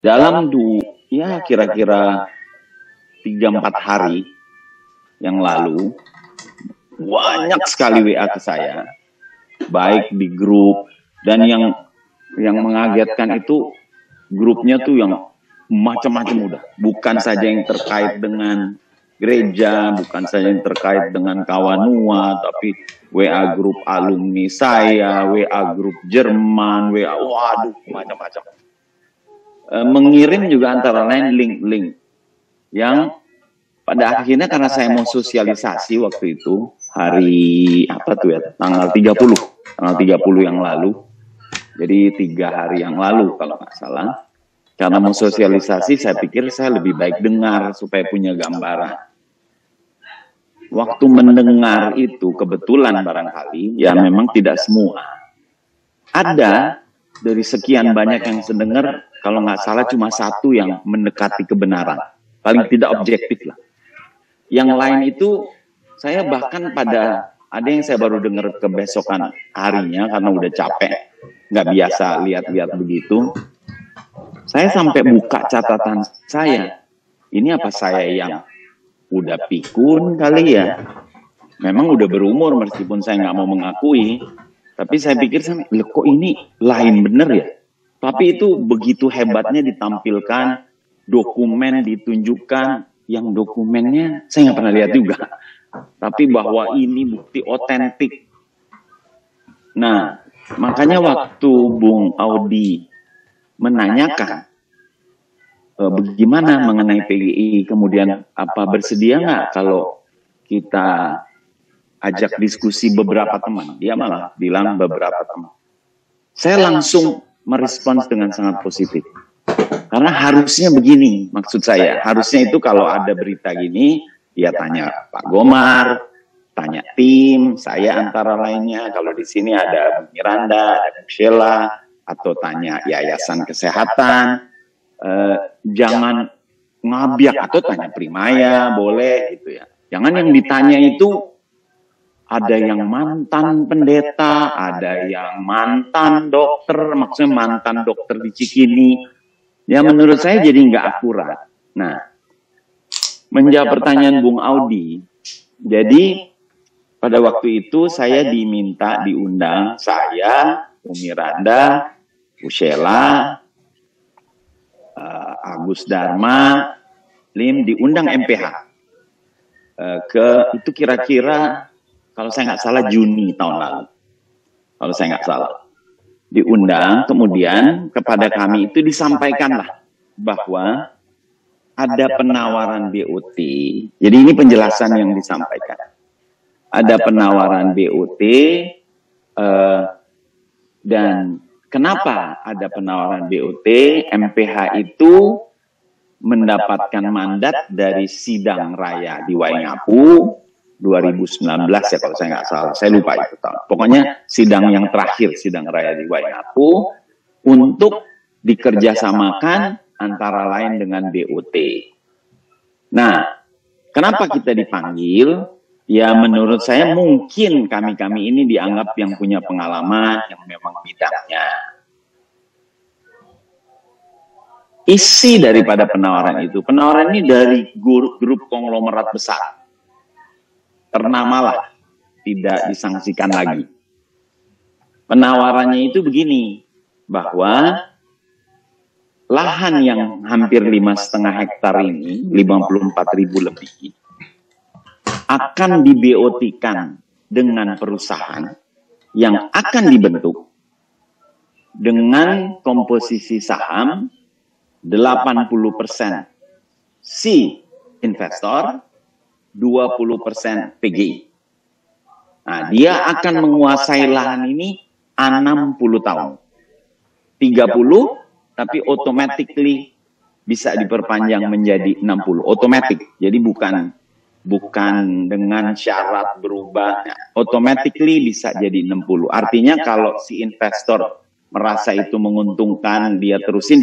Dalam ya kira-kira 3-4 hari yang lalu, banyak sekali WA ke saya, baik di grup, dan yang mengagetkan itu grupnya tuh yang macam-macam udah. Bukan saja yang terkait dengan gereja, bukan saja yang terkait dengan Kawanua, tapi WA grup alumni saya, WA grup Jerman, WA, waduh, macam-macam. Mengirim juga antara lain link-link yang pada akhirnya karena saya mau sosialisasi waktu itu, hari apa tuh ya, tanggal 30 yang lalu, jadi 3 hari yang lalu kalau nggak salah, karena mau sosialisasi saya pikir saya lebih baik dengar supaya punya gambaran. Waktu mendengar itu kebetulan barangkali, ya memang tidak semua. Ada dari sekian banyak yang sedengar, kalau nggak salah cuma satu yang mendekati kebenaran. Paling tidak objektif lah. Yang lain itu, saya bahkan ada yang saya baru dengar kebesokan harinya, karena udah capek, nggak biasa lihat-lihat begitu. Saya sampai buka catatan saya. Ini apa saya yang udah pikun kali ya? Memang udah berumur meskipun saya nggak mau mengakui. Tapi saya pikir, kok ini lain bener ya? Tapi itu begitu hebatnya ditampilkan, dokumen ditunjukkan, yang dokumennya saya nggak pernah lihat juga. Tapi bahwa ini bukti otentik. Nah, makanya waktu Bung Audi menanyakan bagaimana mengenai PGI, kemudian apa bersedia nggak kalau kita ajak diskusi beberapa teman. Dia malah bilang beberapa teman. Saya langsung merespons dengan sangat positif. Karena harusnya begini, maksud saya. Harusnya itu kalau ada berita gini, ya tanya Pak Gomar, tanya tim, saya antara lainnya. Kalau di sini ada Bu Miranda, ada Bu Sheila, atau tanya Yayasan Kesehatan. Jangan ngabiak, atau tanya Primaya, boleh gitu ya. Jangan yang ditanya itu ada yang mantan pendeta, ada yang mantan dokter, maksudnya mantan dokter di Cikini. Ya menurut saya jadi nggak akurat. Nah, menjawab pertanyaan Bung Audi, jadi pada waktu itu saya diundang, saya, Bu Miranda, Bu Sheila, Agus Dharma, Lim, diundang MPH. Itu kira-kira kalau saya nggak salah Juni tahun lalu. Kalau saya nggak salah. Diundang, kemudian kepada kami itu disampaikanlah bahwa ada penawaran BOT. Jadi ini penjelasan yang disampaikan. Ada penawaran BOT, dan kenapa ada penawaran BOT? MPH itu mendapatkan mandat dari sidang raya di Waingapu 2019 ya kalau saya nggak salah, saya lupa itu tahun. Pokoknya sidang yang terakhir, sidang raya di Waingapu, untuk dikerjasamakan antara lain dengan BOT. Nah, kenapa kita dipanggil? Ya menurut saya mungkin kami-kami ini dianggap yang punya pengalaman, yang memang bidangnya. Isi daripada penawaran itu, penawaran ini dari grup konglomerat besar. Ternamalah, tidak disangsikan lagi. Penawarannya itu begini, bahwa lahan yang hampir 5,5 hektar ini, 54.000 lebih, akan di-BOT-kan dengan perusahaan yang akan dibentuk dengan komposisi saham 80% si investor, 20% PGI. Nah, dia akan menguasai lahan ini 60 tahun. 30, tapi automatically bisa diperpanjang menjadi 60. Otomatis. Jadi bukan dengan syarat berubah. Automatically bisa jadi 60. Artinya kalau si investor merasa itu menguntungkan, dia terusin.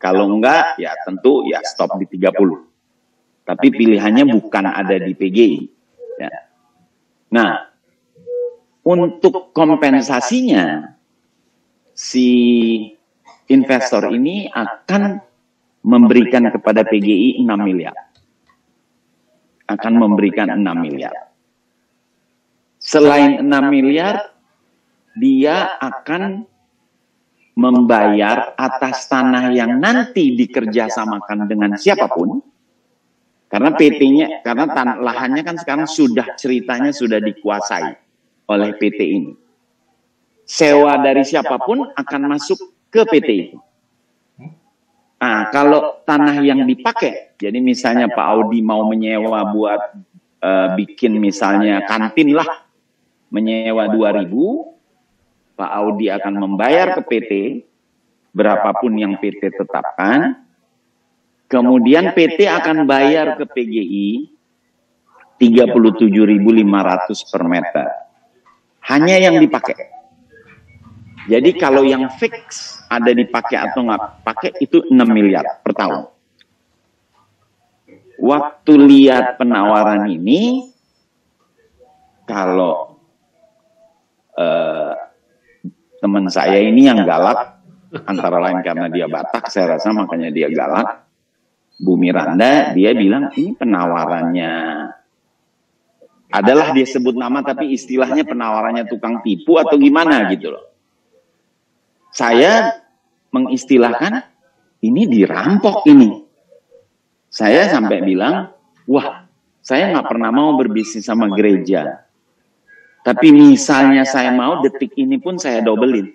Kalau enggak, ya tentu ya stop di 30. Tapi pilihannya bukan ada di PGI. Ya. Nah, untuk kompensasinya, si investor ini akan memberikan kepada PGI 6 miliar. Akan memberikan 6 miliar. Selain 6 miliar, dia akan membayar atas tanah yang nanti dikerjasamakan dengan siapapun. Karena PT-nya, karena lahannya kan sekarang ceritanya sudah dikuasai oleh PT ini. Sewa dari siapapun akan masuk ke PT itu. Nah, kalau tanah yang dipakai, jadi misalnya Pak Audi mau menyewa buat bikin misalnya kantin lah, menyewa 2.000, Pak Audi akan membayar ke PT, berapapun yang PT tetapkan, kemudian PT akan bayar ke PGI 37.500 per meter. Hanya yang dipakai. Jadi kalau yang fix ada dipakai atau nggak pakai itu 6 miliar per tahun. Waktu lihat penawaran ini, kalau teman saya ini yang galak, antara lain karena dia Batak, saya rasa makanya dia galak, Bu Miranda, dia bilang ini penawarannya adalah dia sebut nama tapi istilahnya penawarannya tukang tipu atau gimana gitu loh. Saya mengistilahkan ini dirampok ini. Saya sampai bilang, wah, saya nggak pernah mau berbisnis sama gereja. Tapi misalnya saya mau, detik ini pun saya dobelin.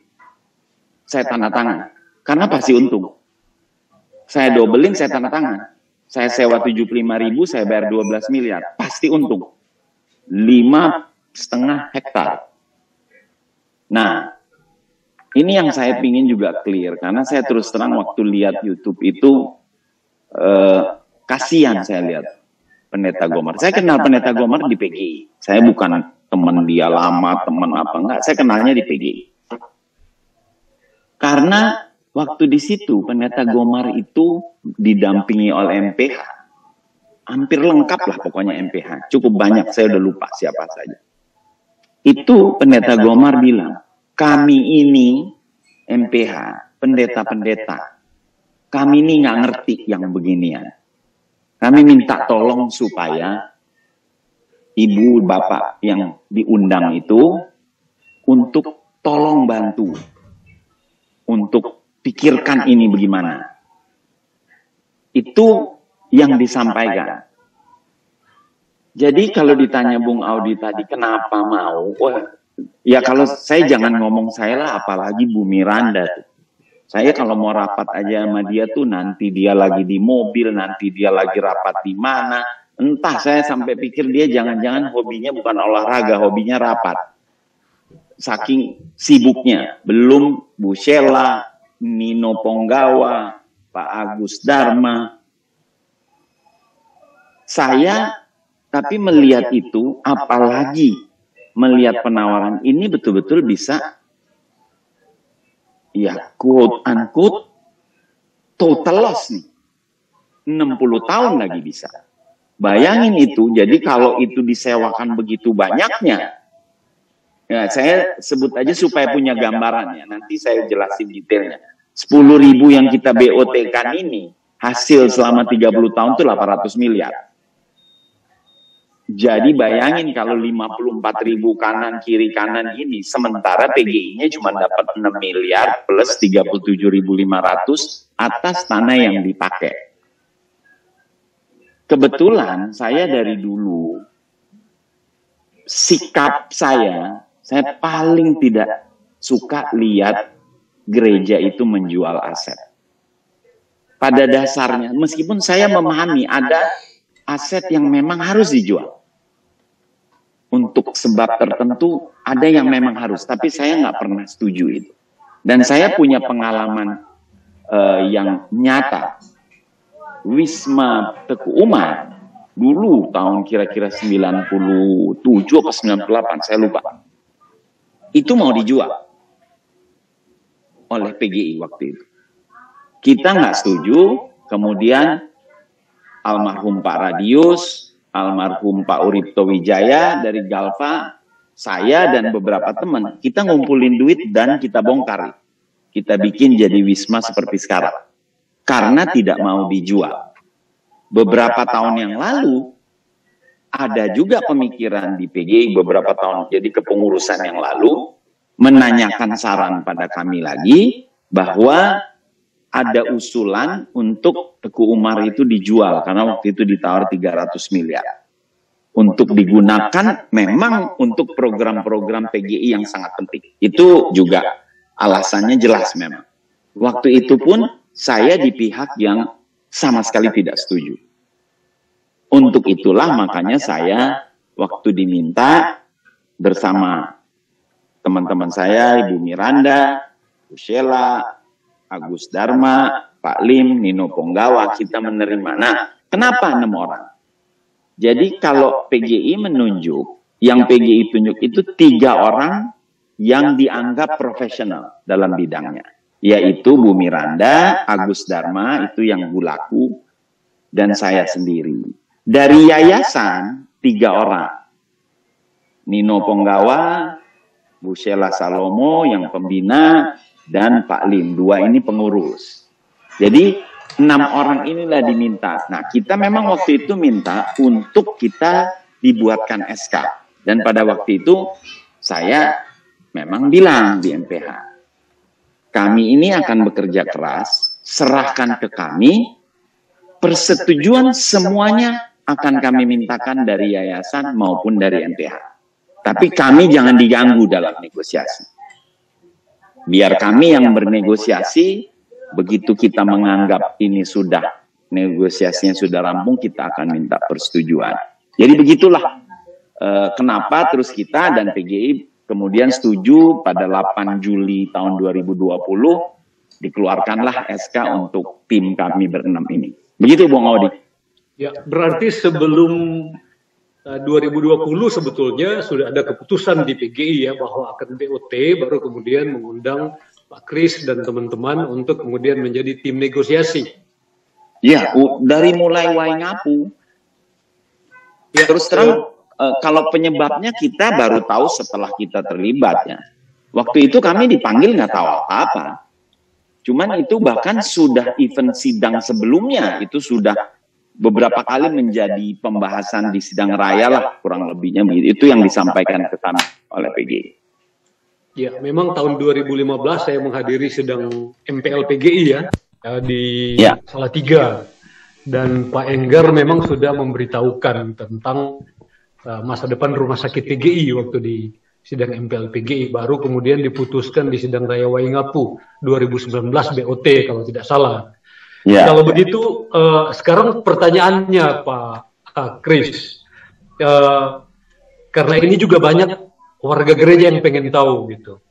Saya tanda tangan. Karena pasti untung. Saya dobelin, saya tanda tangan. Saya sewa 75.000, saya bayar 12 miliar. Pasti untung. 5,5 hektar. Nah, ini yang saya pingin juga clear, karena saya terus terang waktu lihat YouTube itu, kasihan saya lihat Pendeta Gomar. Saya kenal Pendeta Gomar di PGI. Saya bukan teman dia lama, teman apa enggak, saya kenalnya di PGI. Karena waktu di situ Pendeta Gomar itu didampingi oleh MPH. Hampir lengkap lah pokoknya MPH. Cukup banyak, saya udah lupa siapa saja. Itu Pendeta Gomar bilang, kami ini MPH, pendeta-pendeta, kami ini nggak ngerti yang beginian. Kami minta tolong supaya ibu bapak yang diundang itu untuk tolong bantu, untuk pikirkan ini bagaimana. Itu yang disampaikan. Jadi kalau ditanya Bung Audi tadi kenapa mau, ya kalau saya jangan ngomong saya lah, apalagi Bu Miranda. Saya kalau mau rapat aja sama dia tuh nanti dia lagi di mobil, nanti dia lagi rapat di mana. Entah, saya sampai pikir dia jangan-jangan hobinya bukan olahraga, hobinya rapat. Saking sibuknya. Belum Bu Sheila, Nino Ponggawa, Pak Agus Dharma. Saya tapi melihat itu, apalagi melihat penawaran ini betul-betul bisa, ya quote unquote, total loss nih. 60 tahun lagi bisa. Bayangin itu, jadi kalau itu disewakan begitu banyaknya, ya saya sebut aja supaya punya gambarannya, nanti saya jelasin detailnya. 10.000 yang kita BOT-kan ini, hasil selama 30 tahun itu 800 miliar. Jadi bayangin kalau 54.000 kanan kiri kanan ini, sementara PGI-nya cuma dapat 6 miliar plus 37.500 atas tanah yang dipakai. Kebetulan saya dari dulu, sikap saya paling tidak suka lihat gereja itu menjual aset. Pada dasarnya, meskipun saya memahami ada aset yang memang harus dijual. Untuk sebab tertentu ada yang memang harus, tapi saya nggak pernah setuju itu. Dan saya punya pengalaman yang nyata. Wisma Teguh Umar dulu tahun kira-kira 97 atau 98, saya lupa. Itu mau dijual oleh PGI waktu itu. Kita nggak setuju, kemudian almarhum Pak Radius, almarhum Pak Uripto Wijaya dari Galva, saya dan beberapa teman, kita ngumpulin duit dan kita bongkar. Kita bikin jadi wisma seperti sekarang. karena tidak mau dijual. Beberapa tahun yang lalu, ada juga pemikiran di PGI beberapa tahun, jadi kepengurusan yang lalu, menanyakan saran pada kami lagi, bahwa ada usulan untuk Teguh Umar itu dijual, karena waktu itu ditawar 300 miliar. Untuk digunakan memang untuk program-program PGI yang sangat penting. Itu juga alasannya jelas memang. Waktu itu pun saya di pihak yang sama sekali tidak setuju. Untuk itulah makanya saya waktu diminta bersama teman-teman saya, Ibu Miranda, Bu Sheila, Agus Dharma, Pak Lim, Nino Ponggawa, kita menerima. Nah, kenapa 6 orang? Jadi kalau PGI menunjuk, yang PGI tunjuk itu 3 orang yang dianggap profesional dalam bidangnya. Yaitu Bu Miranda, Agus Dharma, itu yang Bulaku, dan saya sendiri. Dari yayasan, 3 orang. Nino Ponggawa, Bu Sheila Salomo yang pembina, dan Pak Lim. 2 ini pengurus. Jadi 6 orang inilah diminta. Nah, kita memang waktu itu minta untuk kita dibuatkan SK. Dan pada waktu itu saya memang bilang di MPH, kami ini akan bekerja keras, serahkan ke kami, persetujuan semuanya akan kami mintakan dari yayasan maupun dari MPH. Tapi kami jangan diganggu dalam negosiasi. Biar kami yang bernegosiasi, begitu kita menganggap ini sudah, negosiasinya sudah rampung, kita akan minta persetujuan. Jadi begitulah kenapa terus kita dan PGI kemudian setuju pada 8 Juli tahun 2020 dikeluarkanlah SK untuk tim kami berenam ini. Begitu Bung Audi. Ya, berarti sebelum 2020 sebetulnya sudah ada keputusan di PGI ya bahwa akan BOT, baru kemudian mengundang Pak Kris dan teman-teman untuk kemudian menjadi tim negosiasi. Ya, dari mulai Waingapu. Ya, terus terang kalau penyebabnya kita baru tahu setelah kita terlibat ya. Waktu itu kami dipanggil nggak tahu apa-apa. Cuman itu bahkan sudah event sidang sebelumnya, itu sudah beberapa kali menjadi pembahasan di sidang raya lah, kurang lebihnya begitu. Itu yang disampaikan ke sana oleh PGI. Ya, memang tahun 2015 saya menghadiri sidang MPL PGI ya, di Salatiga. Dan Pak Enggar memang sudah memberitahukan tentang masa depan rumah sakit PGI waktu di sidang MPL PGI, baru kemudian diputuskan di sidang Raya Waingapu 2019 BOT kalau tidak salah. Ya. Kalau begitu sekarang pertanyaannya Pak Kris, karena ini juga banyak warga gereja yang pengen tahu gitu,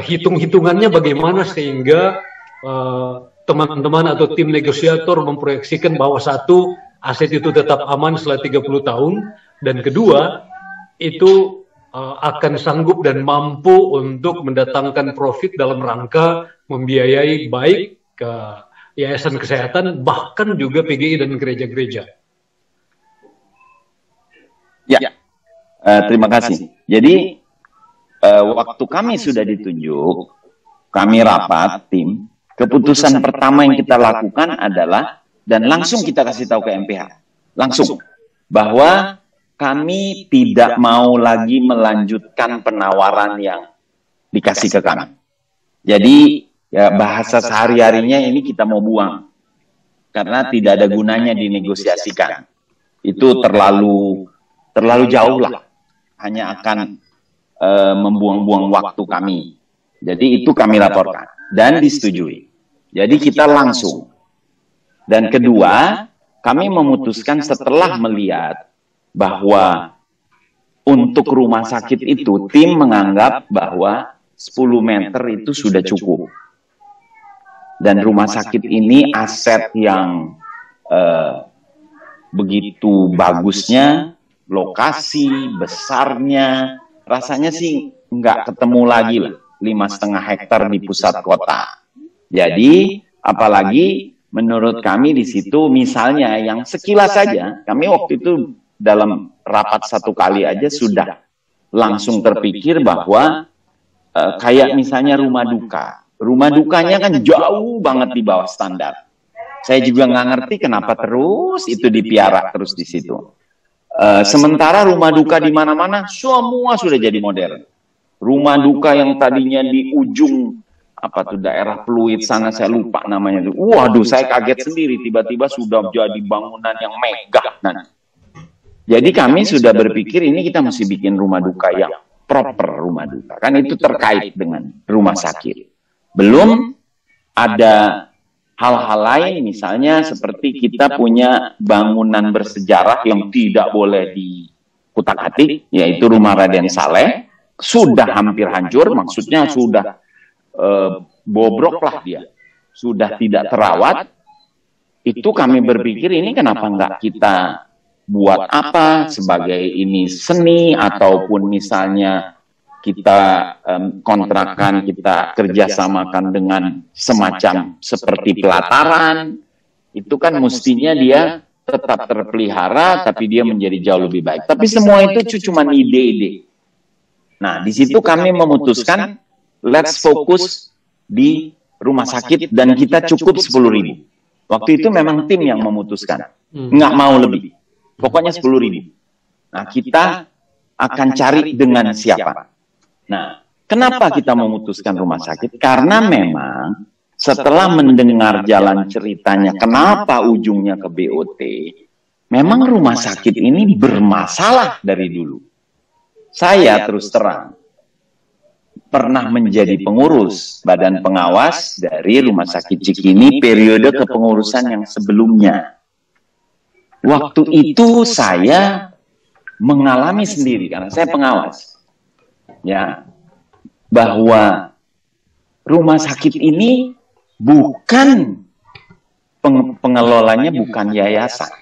hitung-hitungannya bagaimana sehingga teman-teman atau tim negosiator memproyeksikan bahwa satu, aset itu tetap aman setelah 30 tahun, dan kedua, itu akan sanggup dan mampu untuk mendatangkan profit dalam rangka membiayai baik ke yayasan kesehatan, bahkan juga PGI dan gereja-gereja. Ya, terima kasih. Jadi, waktu kami sudah ditunjuk, kami rapat tim, keputusan pertama yang kita lakukan adalah, dan langsung kita kasih tahu ke MPH, langsung, bahwa kami tidak mau lagi melanjutkan penawaran yang dikasih ke kami. Jadi, ya bahasa sehari-harinya ini kita mau buang, karena tidak ada gunanya dinegosiasikan. Itu terlalu jauh lah, hanya akan membuang-buang waktu kami. Jadi itu kami laporkan dan disetujui. Jadi kita langsung. Dan kedua, kami memutuskan setelah melihat bahwa untuk rumah sakit itu tim menganggap bahwa 10 meter itu sudah cukup. Dan rumah sakit ini aset yang begitu bagusnya, lokasi, besarnya, rasanya sih nggak ketemu lagi lah, 5,5 hektar di pusat kota. Jadi, apalagi menurut kami di situ, misalnya yang sekilas saja, kami waktu itu dalam rapat satu kali aja sudah langsung terpikir bahwa kayak misalnya rumah duka. Rumah dukanya kan jauh banget di bawah standar. Saya juga nggak ngerti kenapa terus itu dipiara terus di situ. Sementara rumah duka di mana-mana semua sudah jadi modern. Rumah duka yang tadinya di ujung apa tuh daerah Pluit sana, saya lupa namanya tuh. Waduh, saya kaget sendiri, tiba-tiba sudah jadi bangunan yang megah. Nah, jadi kami sudah berpikir ini kita mesti bikin rumah duka yang proper rumah duka. Kan itu terkait dengan rumah sakit. Belum ada hal-hal lain, misalnya seperti kita punya bangunan bersejarah yang tidak boleh dikutak-atik, yaitu rumah Raden Saleh, sudah hampir hancur, maksudnya sudah bobrok lah dia, sudah tidak terawat. Itu kami berpikir ini kenapa enggak kita buat apa sebagai ini seni, ataupun misalnya kita kontrakan, kita kerjasamakan dengan semacam seperti pelataran, itu kan mestinya dia tetap terpelihara, tapi dia menjadi jauh lebih baik. Tapi semua itu cuma ide-ide. Nah, di situ kami memutuskan, let's fokus di rumah sakit dan kita cukup 10.000. Waktu itu memang tim yang memutuskan, nggak mau lebih, pokoknya 10.000. Nah, kita akan cari dengan siapa. Nah, kenapa kita memutuskan rumah sakit? Karena memang setelah mendengar jalan ceritanya, kenapa ujungnya ke BOT, memang rumah sakit ini bermasalah dari dulu. Saya terus terang, pernah menjadi pengurus Badan Pengawas dari Rumah Sakit Cikini periode kepengurusan yang sebelumnya. Waktu itu saya mengalami sendiri, karena saya pengawas. Ya, bahwa rumah sakit ini bukan pengelolanya bukan yayasan,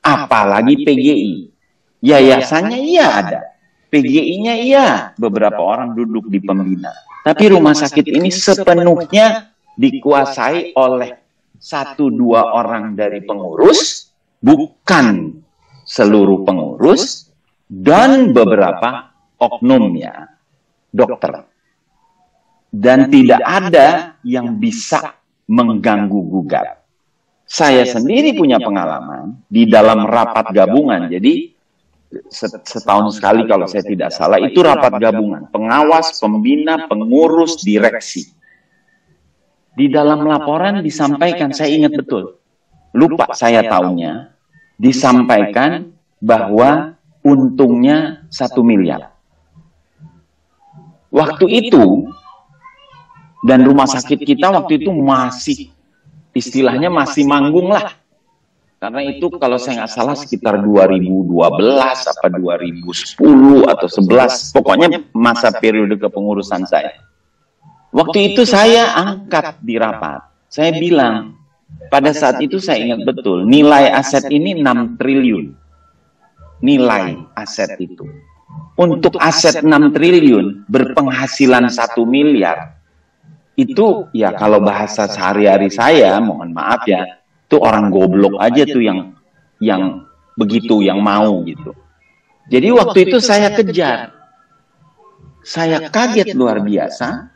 apalagi PGI. Yayasannya iya ada, PGI-nya iya, beberapa orang duduk di pembina. Tapi rumah sakit ini sepenuhnya dikuasai oleh 1-2 orang dari pengurus, bukan seluruh pengurus, dan beberapa oknumnya, dokter. Dan tidak ada yang bisa mengganggu gugat. Saya sendiri punya pengalaman di dalam rapat gabungan. Jadi setahun sekali kalau saya tidak salah, itu rapat gabungan. Pengawas, pembina, pengurus, direksi. Di dalam laporan disampaikan, saya ingat betul. Lupa saya tahunya, disampaikan bahwa untungnya 1 miliar. Waktu itu, dan rumah sakit kita waktu itu masih, istilahnya masih manggung lah. Karena itu kalau saya nggak salah sekitar 2012, apa 2010 atau 11, pokoknya masa periode kepengurusan saya. Waktu itu saya angkat di rapat, saya bilang, pada saat itu saya ingat betul, nilai aset ini 6 triliun. Nilai aset itu. Untuk aset 6 triliun berpenghasilan 1 miliar, itu ya kalau bahasa sehari-hari saya, mohon maaf ya, itu orang goblok aja tuh yang begitu, yang mau gitu. Jadi waktu itu saya kejar. Saya kaget luar biasa.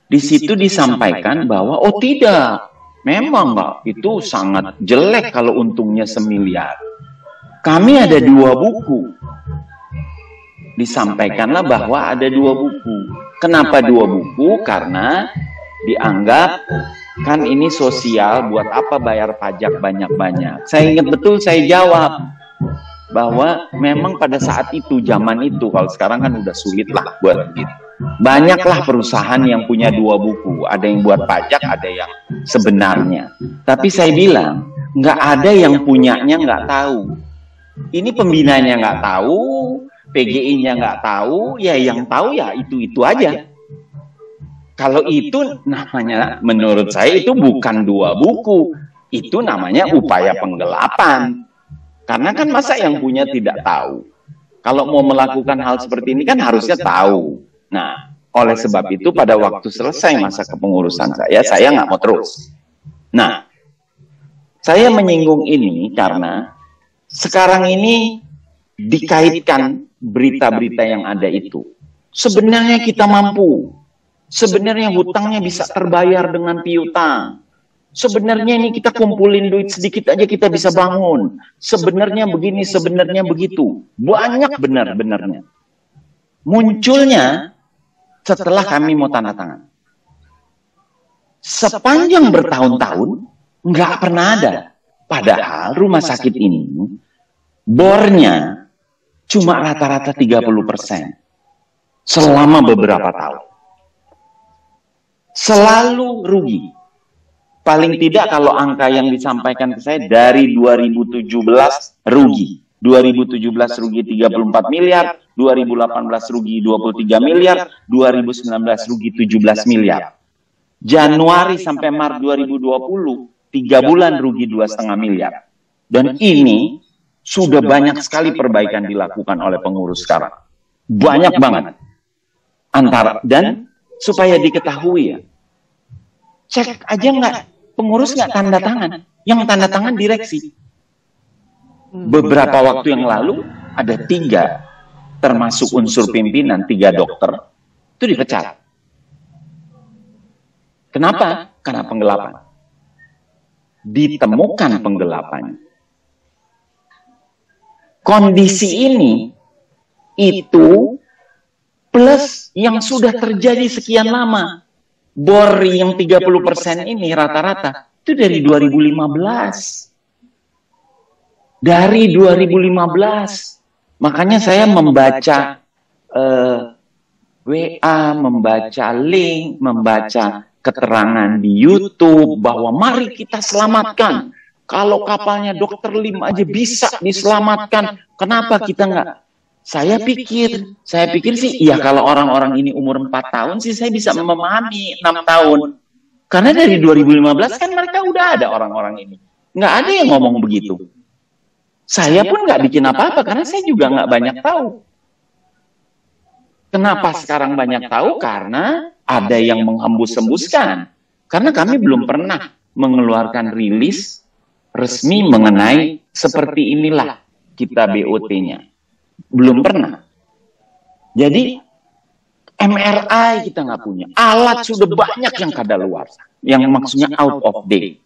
Di situ disampaikan bahwa oh tidak, memang enggak, itu sangat jelek kalau untungnya 1 miliar. Kami ada 2 buku. Disampaikanlah bahwa ada 2 buku. Kenapa 2 buku? Karena dianggap kan ini sosial, buat apa bayar pajak banyak-banyak. Saya ingat betul, saya jawab bahwa memang pada saat itu, zaman itu, kalau sekarang kan udah sulit lah buat begitu. Banyaklah perusahaan yang punya 2 buku, ada yang buat pajak, ada yang sebenarnya. Tapi saya bilang, nggak ada yang punyanya nggak tahu. Ini pembinanya nggak tahu, PGI-nya nggak tahu, ya yang tahu ya itu-itu aja. Kalau itu namanya, menurut saya itu bukan 2 buku, itu namanya upaya penggelapan. Karena kan masa yang punya tidak tahu. Kalau mau melakukan hal seperti ini kan harusnya tahu. Nah, oleh sebab itu pada waktu selesai masa kepengurusan saya nggak mau terus. Nah, saya menyinggung ini karena sekarang ini dikaitkan berita-berita yang ada itu. Sebenarnya kita mampu. Sebenarnya hutangnya bisa terbayar dengan piutang. Sebenarnya ini kita kumpulin duit sedikit aja kita bisa bangun. Sebenarnya begini, sebenarnya begitu. Banyak benar-benarnya. Munculnya setelah kami mau tanda tangan. Sepanjang bertahun-tahun, nggak pernah ada. Padahal rumah sakit ini, bornya cuma rata-rata 30%. Selama beberapa tahun. Selalu rugi. Paling tidak kalau angka yang disampaikan ke saya dari 2017 rugi. 2017 rugi 34 miliar, 2018 rugi 23 miliar, 2019 rugi 17 miliar. Januari sampai Maret 2020, 3 bulan rugi 2,5 miliar. Dan ini sudah banyak sekali perbaikan dilakukan oleh pengurus sekarang. Banyak banget. Dan supaya diketahui ya, cek aja nggak, pengurus nggak tanda tangan, yang tanda tangan direksi. Beberapa waktu yang lalu ada 3, termasuk unsur pimpinan, 3 dokter, itu dipecat. Kenapa? Karena penggelapan. Ditemukan penggelapan. Kondisi ini itu plus yang sudah terjadi sekian lama. Bor yang 30% ini rata-rata itu dari 2015. Dari 2015. Makanya saya membaca WA, membaca link, membaca keterangan di YouTube bahwa mari kita selamatkan. Kalau kapalnya Dr. Lim aja bisa diselamatkan, kenapa kita enggak? Saya pikir sih, ya kalau orang-orang ini umur 4 tahun sih saya bisa memahami 6 tahun. Karena dari 2015 kan mereka udah ada orang-orang ini. Nggak ada yang ngomong begitu. Saya pun nggak bikin apa-apa karena saya juga nggak banyak tahu. Kenapa sekarang banyak tahu? Karena ada yang menghembus-hembuskan. Karena kami belum pernah mengeluarkan rilis resmi mengenai seperti inilah kita BOT-nya. Belum pernah. Jadi MRI kita nggak punya. Alat sudah banyak yang kadaluarsa. Yang maksudnya out of date.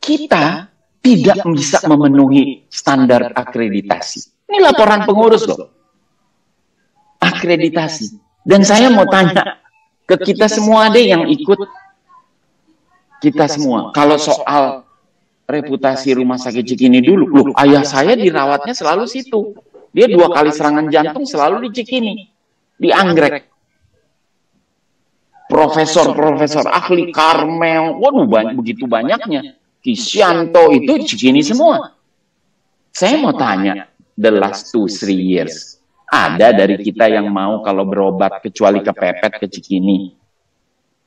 Kita tidak bisa memenuhi standar akreditasi. Ini laporan pengurus loh. Akreditasi. Dan saya mau tanya ke kita semua deh yang ikut. Kita semua. Kalau soal reputasi rumah sakit Cikini dulu. Loh, ayah saya dirawatnya selalu situ. Dia 2 kali serangan jantung selalu di Cikini. Di Anggrek. Profesor-profesor ahli Karmel. Waduh, begitu banyaknya. Kisyanto itu Cikini semua. Saya mau tanya, the last 2-3 years, ada dari kita yang mau kalau berobat kecuali kepepet ke Cikini.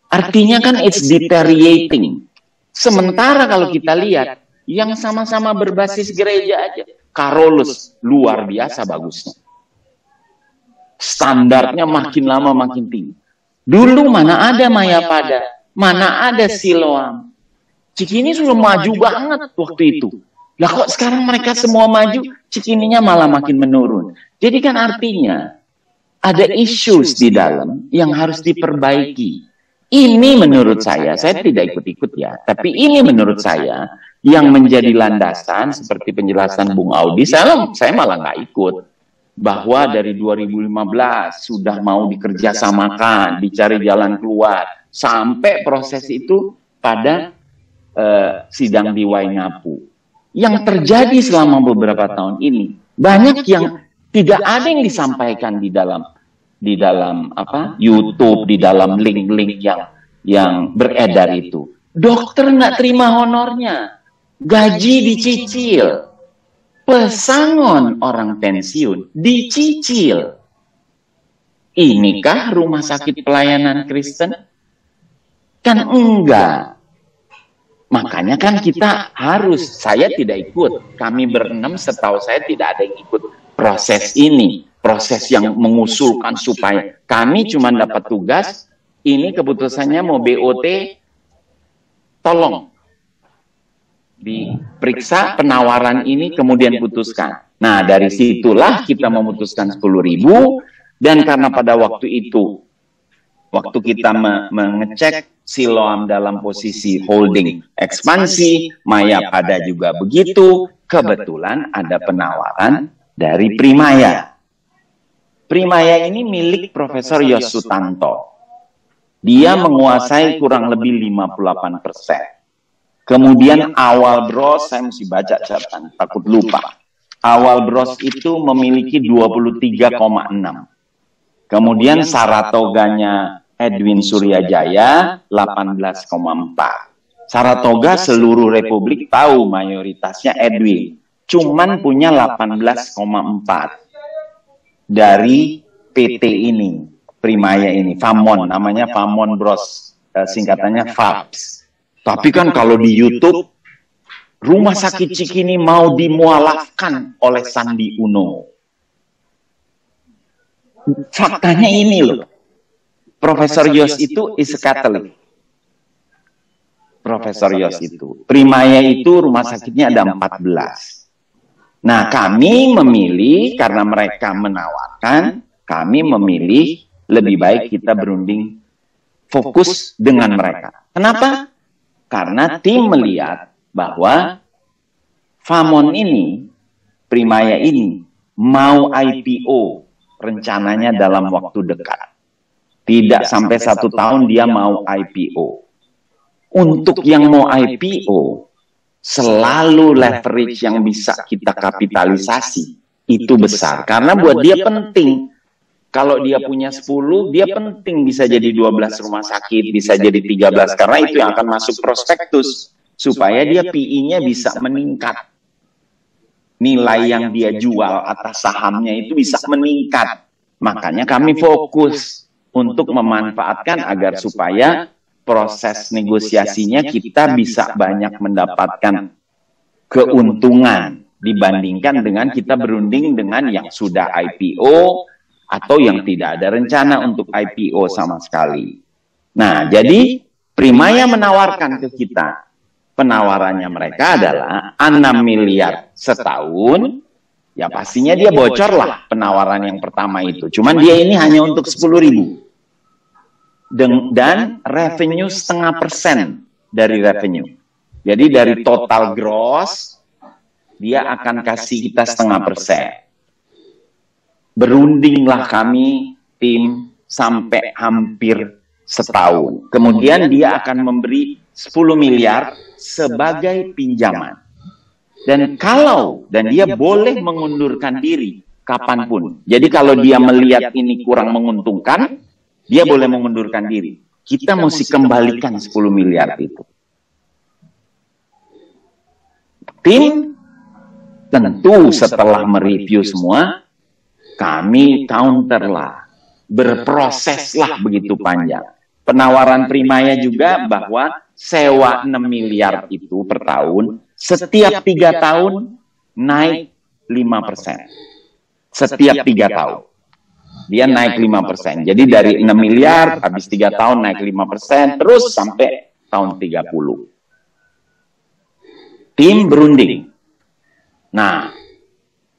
Artinya kan it's deteriorating. Sementara kalau kita lihat, yang sama-sama berbasis gereja aja, Karolus luar biasa bagusnya. Standarnya makin lama makin tinggi. Dulu mana ada Mayapada, mana ada Siloam. Cikini sudah maju banget waktu itu. Lah kok sekarang mereka semua maju, Cikininya malah makin menurun. Jadi kan artinya ada issues di dalam yang harus diperbaiki. Ini menurut saya tidak ikut-ikut ya, tapi ini menurut saya yang menjadi landasan seperti penjelasan Bung Audi, saya malah nggak ikut. Bahwa dari 2015 sudah mau dikerjasamakan, dicari jalan keluar, sampai proses itu pada sidang di Waingapu. Yang terjadi selama beberapa tahun ini, banyak yang tidak ada yang disampaikan di dalam YouTube, di dalam link-link yang beredar itu. Dokter nggak terima honornya, gaji dicicil, pesangon orang pensiun dicicil. Inikah rumah sakit pelayanan Kristen? Kan enggak. Makanya kan kita harus, saya tidak ikut, kami berenam setahu saya tidak ada yang ikut proses ini, proses yang mengusulkan supaya kami cuma dapat tugas, ini keputusannya mau BOT, tolong diperiksa penawaran ini kemudian putuskan. Nah dari situlah kita memutuskan 10.000 dan karena pada waktu itu waktu kita mengecek Siloam dalam posisi holding ekspansi, Mayap ada juga begitu, kebetulan ada penawaran dari Primaya. Primaya ini milik Profesor Yos Sutanto. Dia menguasai kurang lebih 58%. Kemudian Awal Bros, saya mesti baca catatan, takut lupa. Awal Bros itu memiliki 23,6. Kemudian Saratoganya Edwin Suryajaya 18,4. Saratoga seluruh Republik tahu mayoritasnya Edwin. Cuman punya 18,4 dari PT ini, Primaya ini, Famon, namanya Famon Bros, singkatannya FABS. Tapi kan kalau di YouTube, Rumah Sakit Cikini mau dimualafkan oleh Sandi Uno. Faktanya ini loh, Profesor Yos itu is a Catholic. Profesor Yos itu. Primaya itu rumah sakitnya ada 14. Nah, kami memilih, karena mereka menawarkan, kami memilih lebih baik kita berunding fokus dengan mereka. Kenapa? Karena tim melihat bahwa Famon ini, Primaya ini, mau IPO rencananya dalam waktu dekat. Tidak sampai 1 tahun dia mau IPO. Untuk yang mau IPO, selalu leverage yang bisa kita kapitalisasi itu besar. Karena buat dia penting. Kalau dia punya 10, dia penting bisa jadi 12 rumah sakit, bisa jadi 13. Karena itu yang akan masuk prospektus. Supaya dia PI-nya bisa meningkat. Nilai yang dia jual atas sahamnya itu bisa meningkat. Makanya kami fokus untuk memanfaatkan agar supaya proses negosiasinya kita bisa banyak mendapatkan keuntungan dibandingkan dengan kita berunding dengan yang sudah IPO atau yang tidak ada rencana untuk IPO sama sekali. Nah, jadi Primaya menawarkan ke kita. Penawarannya mereka adalah 6 miliar setahun. Ya pastinya dia bocor lah penawaran yang pertama itu. Cuman dia ini hanya untuk 10.000. Dan revenue 0,5% dari revenue. Jadi dari total gross, dia akan kasih kita 0,5%. Berundinglah kami tim sampai hampir setahun. Kemudian dia akan memberi 10 miliar sebagai pinjaman. Dan dia boleh mengundurkan diri kapanpun. Jadi kalau dia melihat ini kurang menguntungkan, dia boleh mengundurkan diri. Kita mesti kembalikan 10 miliar itu. Tim tentu setelah mereview semua, kami counterlah, berproseslah begitu panjang. Penawaran Primaya juga bahwa sewa 6 miliar itu per tahun, setiap 3 tahun naik 5%. Setiap 3 tahun. Dia naik 5%. Jadi dari 6 miliar, habis 3 tahun naik 5%, terus sampai tahun 30. Tim berunding. Nah,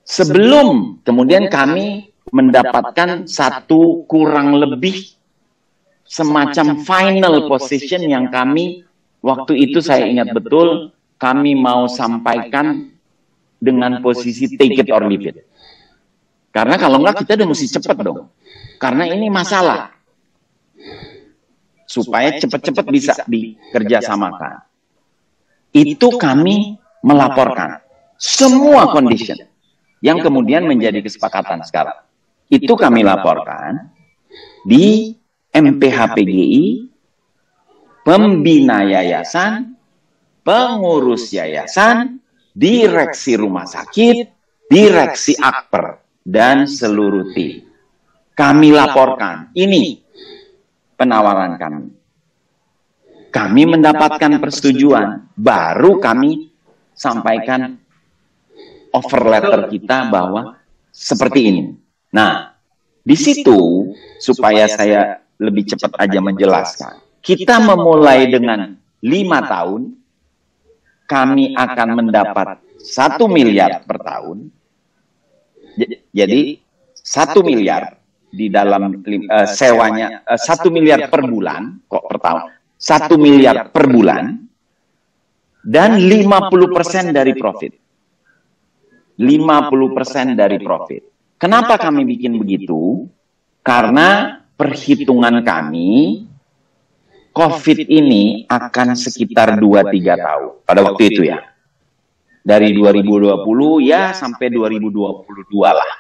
sebelum kemudian kami mendapatkan satu kurang lebih semacam final position yang kami, waktu itu saya ingat betul, kami mau sampaikan dengan posisi take it or leave it. Karena kalau enggak kita udah mesti cepat dong. Karena ini masalah. Supaya cepat-cepat bisa dikerjasamakan. Itu kami melaporkan semua condition yang kemudian menjadi kesepakatan sekarang. Itu kami laporkan di MPHPGI, pembina yayasan, pengurus yayasan, direksi rumah sakit, direksi akper, dan seluruh tim. Kami laporkan, ini penawaran kami. Kami mendapatkan persetujuan, baru kami sampaikan offer letter kita bahwa seperti ini. Nah, di situ supaya saya lebih cepat aja menjelaskan. Kita memulai dengan 5 tahun, kami akan mendapat 1 miliar per tahun. Jadi 1 miliar di dalam sewanya 1 miliar per bulan kok per tahun, 1 miliar per bulan, dan 50% dari profit. 50% dari profit. Kenapa kami bikin begitu? Karena perhitungan kami, COVID ini akan sekitar 2-3 tahun pada waktu itu ya. Dari 2020 ya sampai 2022 lah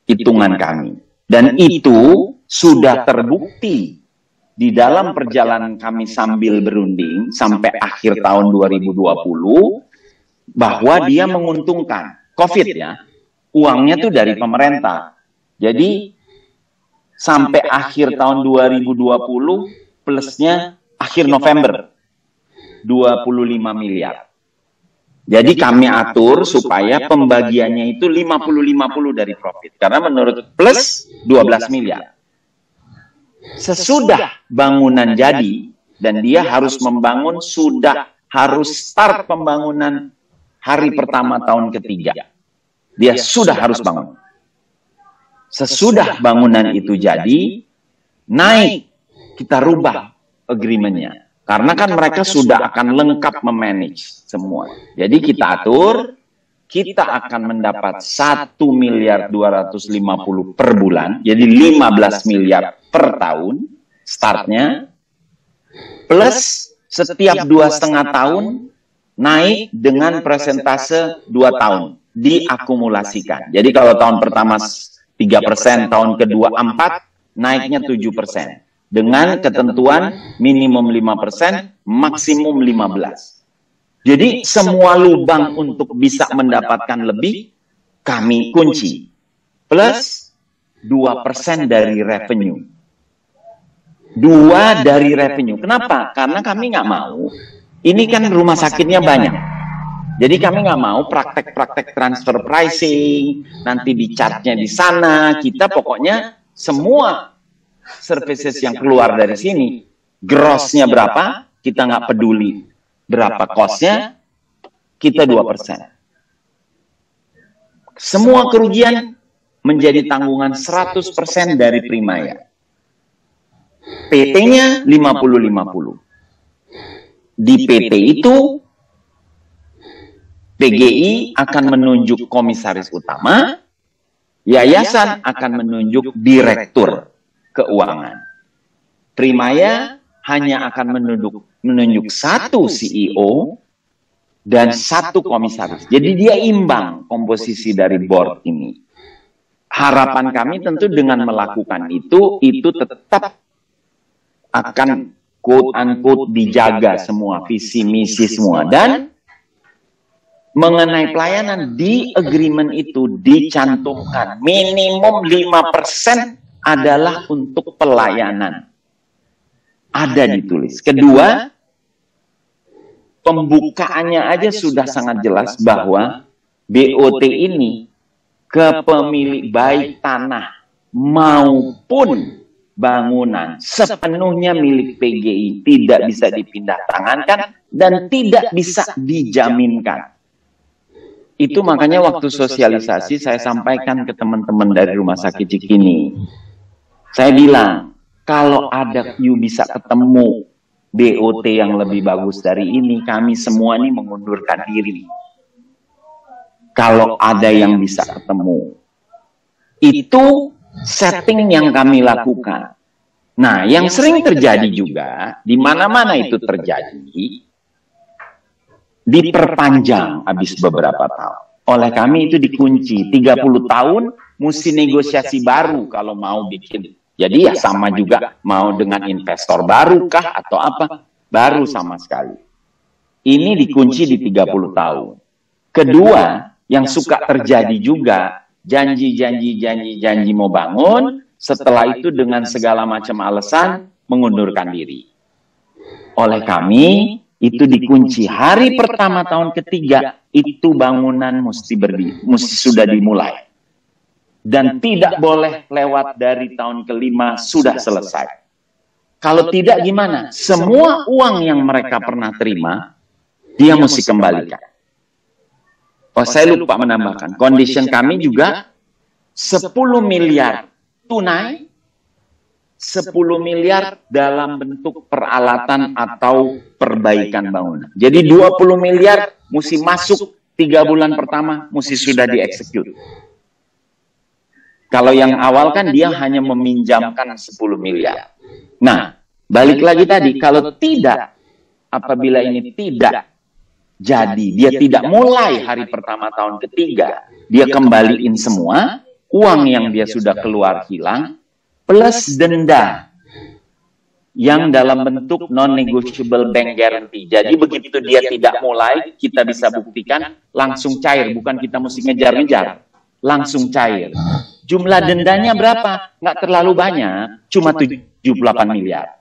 hitungan kami. Dan itu sudah terbukti di dalam perjalanan kami sambil berunding sampai akhir tahun 2020 bahwa dia menguntungkan. COVID ya, uangnya tuh dari pemerintah. Jadi sampai akhir tahun 2020 plusnya akhir November 25 miliar. Jadi kami atur supaya pembagiannya itu 50-50 dari profit. Karena menurut plus 12 miliar. Sesudah bangunan jadi, dan dia harus membangun, sudah harus start pembangunan hari pertama tahun ketiga. Dia sudah harus bangun. Sesudah bangunan itu jadi, naik, kita rubah agreement-nya. Karena kan mereka sudah akan lengkap memanage semua. Jadi kita atur, kita akan mendapat 1.250.000.000 per bulan, jadi 15 miliar per tahun startnya, plus setiap 2,5 tahun naik dengan persentase 2 tahun, diakumulasikan. Jadi kalau tahun pertama 3%, tahun kedua 4%, naiknya 7%. Dengan ketentuan minimum 5%, maksimum 15%. Jadi semua lubang untuk bisa mendapatkan lebih, kami kunci. Plus 2% dari revenue. 2 dari revenue. Kenapa? Karena kami nggak mau. Ini kan rumah sakitnya banyak. Jadi kami nggak mau praktek-praktek transfer pricing, nanti di chartnya di sana. Kita pokoknya semua services yang keluar dari sini, grossnya berapa, kita nggak peduli berapa costnya, kita 2%. Semua kerugian menjadi tanggungan 100% dari Primaya. PT-nya 50-50. Di PT itu, PGI akan menunjuk komisaris utama, yayasan akan menunjuk direktur keuangan. Primaya hanya akan menunjuk 1 CEO dan 1 komisaris. Jadi dia imbang komposisi dari board ini. Harapan kami tentu dengan melakukan itu tetap akan quote-unquote dijaga semua, visi misi semua. Dan mengenai pelayanan di agreement itu dicantumkan minimum 5% adalah untuk pelayanan. Ada ditulis. Kedua, pembukaannya aja sudah sangat jelas bahwa BOT ini ke pemilik baik tanah maupun bangunan sepenuhnya milik PGI, tidak bisa dipindah tangankan dan tidak bisa dijaminkan. Itu makanya waktu sosialisasi saya sampaikan ke teman-teman dari Rumah Sakit Cikini. Saya bilang, kalau ada you bisa ketemu BOT yang lebih bagus dari ini, kami semua ini mengundurkan diri. Kalau ada yang bisa ketemu. Itu setting yang kami lakukan. Nah, yang sering terjadi juga, di mana-mana itu terjadi, diperpanjang habis beberapa tahun. Oleh kami itu dikunci, 30 tahun mesti negosiasi baru kalau mau bikin. Jadi ya sama juga mau dengan investor baru kah atau apa? Baru sama sekali. Ini dikunci di 30 tahun. Kedua, yang suka terjadi juga, janji mau bangun, setelah itu dengan segala macam alasan mengundurkan diri. Oleh kami, itu dikunci hari pertama tahun ketiga, itu bangunan mesti sudah dimulai. Dan tidak boleh lewat dari tahun kelima sudah selesai. Kalau tidak gimana? Semua uang yang mereka pernah terima, dia mesti kembalikan. Oh, saya lupa menambahkan. Condition kami juga 10 miliar tunai, 10 miliar dalam bentuk peralatan atau perbaikan bangunan. Jadi 20 miliar mesti masuk 3 bulan pertama, mesti sudah dieksekut. Kalau yang awal kan dia hanya meminjamkan 10 miliar. Nah, balik lagi tadi, kalau tidak, apabila ini tidak jadi, dia tidak mulai hari pertama tahun ketiga, dia kembaliin semua, uang yang dia sudah keluar hilang, plus denda yang dalam bentuk non-negotiable bank guarantee. Jadi begitu dia tidak mulai, kita bisa buktikan langsung cair, bukan kita mesti ngejar-ngejar, langsung cair. Jumlah dendanya berapa? Nggak terlalu banyak, cuma 78 miliar.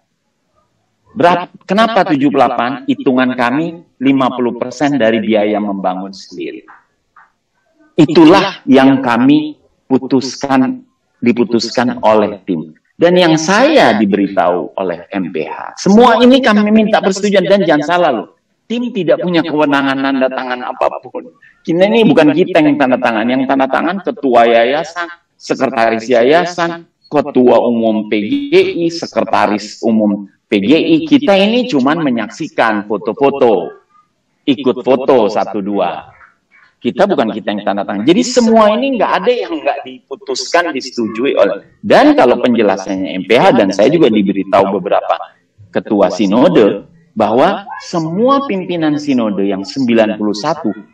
Kenapa 78? Hitungan kami 50% dari biaya membangun sendiri. Itulah yang kami diputuskan oleh tim. Dan yang saya diberitahu oleh MPH, semua ini kami minta persetujuan. Dan jangan salah loh, tim tidak punya kewenangan tanda tangan apapun. Ini bukan kita yang tanda tangan. Yang tanda tangan ketua yayasan, sekretaris yayasan, ketua umum PGI, sekretaris umum PGI. Kita ini cuma menyaksikan foto-foto, ikut foto 1-2. Kita bukan kita yang tanda tangan. Jadi semua ini nggak ada yang nggak diputuskan, disetujui oleh. Dan kalau penjelasannya MPH, dan saya juga diberitahu beberapa ketua sinode, bahwa semua pimpinan sinode yang 91,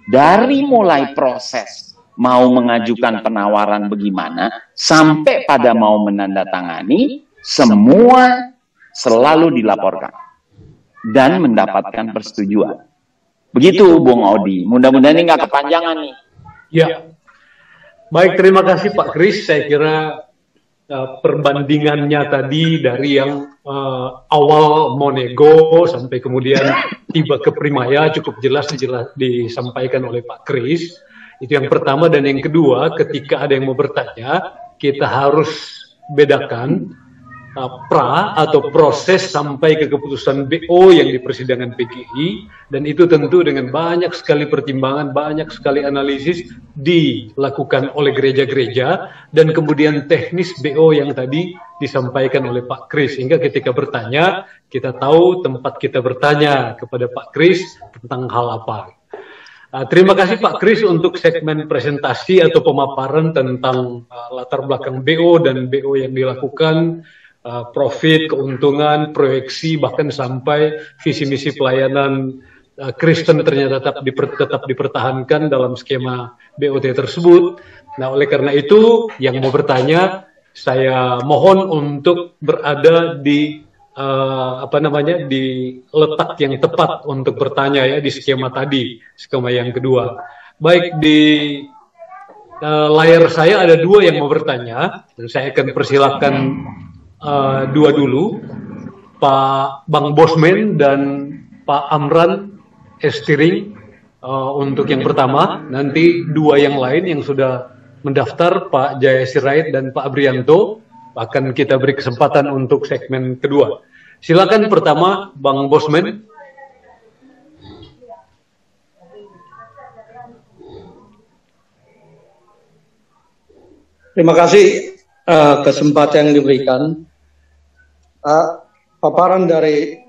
dari mulai proses mau mengajukan penawaran bagaimana, sampai pada mau menandatangani, semua selalu dilaporkan dan mendapatkan persetujuan. Begitu, Bung Odi. Mudah-mudahan ini nggak kepanjangan nih. Ya, baik. Terima kasih Pak Kris. Saya kira perbandingannya tadi dari yang awal mau nego sampai kemudian tiba ke Primaya cukup jelas disampaikan oleh Pak Kris. Itu yang pertama. Dan yang kedua, ketika ada yang mau bertanya, kita harus bedakan pra atau proses sampai ke keputusan BO yang di persidangan PGI, dan itu tentu dengan banyak sekali pertimbangan, banyak sekali analisis dilakukan oleh gereja-gereja, dan kemudian teknis BO yang tadi disampaikan oleh Pak Kris, sehingga ketika bertanya kita tahu tempat kita bertanya kepada Pak Kris tentang hal apa. Terima kasih Pak Kris untuk segmen presentasi atau pemaparan tentang latar belakang BO dan BO yang dilakukan, profit, keuntungan, proyeksi, bahkan sampai visi misi pelayanan Kristen ternyata tetap dipertahankan dalam skema BOT tersebut. Nah, oleh karena itu, yang mau bertanya, saya mohon untuk berada di di letak yang tepat untuk bertanya ya, di skema tadi, skema yang kedua. Baik, di layar saya ada 2 yang mau bertanya, dan saya akan persilakan 2 dulu, Pak Bang Bosman dan Pak Amran Estiring untuk yang pertama. Nanti 2 yang lain yang sudah mendaftar, Pak Jaya Sirait dan Pak Abrianto, akan kita beri kesempatan untuk segmen kedua. Silakan pertama Bang Bosman. Terima kasih kesempatan yang diberikan. Paparan dari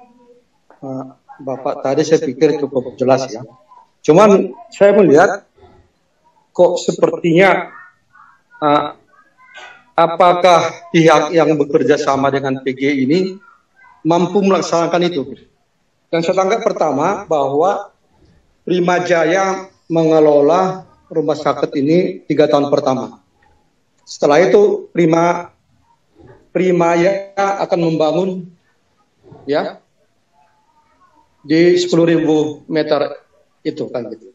Bapak tadi saya pikir cukup jelas ya. Cuman saya melihat kok sepertinya apakah pihak yang bekerja sama dengan PGI ini mampu melaksanakan itu. Yang saya tangkap pertama bahwa Prima Jaya mengelola rumah sakit ini 3 tahun pertama. Setelah itu Primaya akan membangun ya di 10.000 meter itu kan gitu.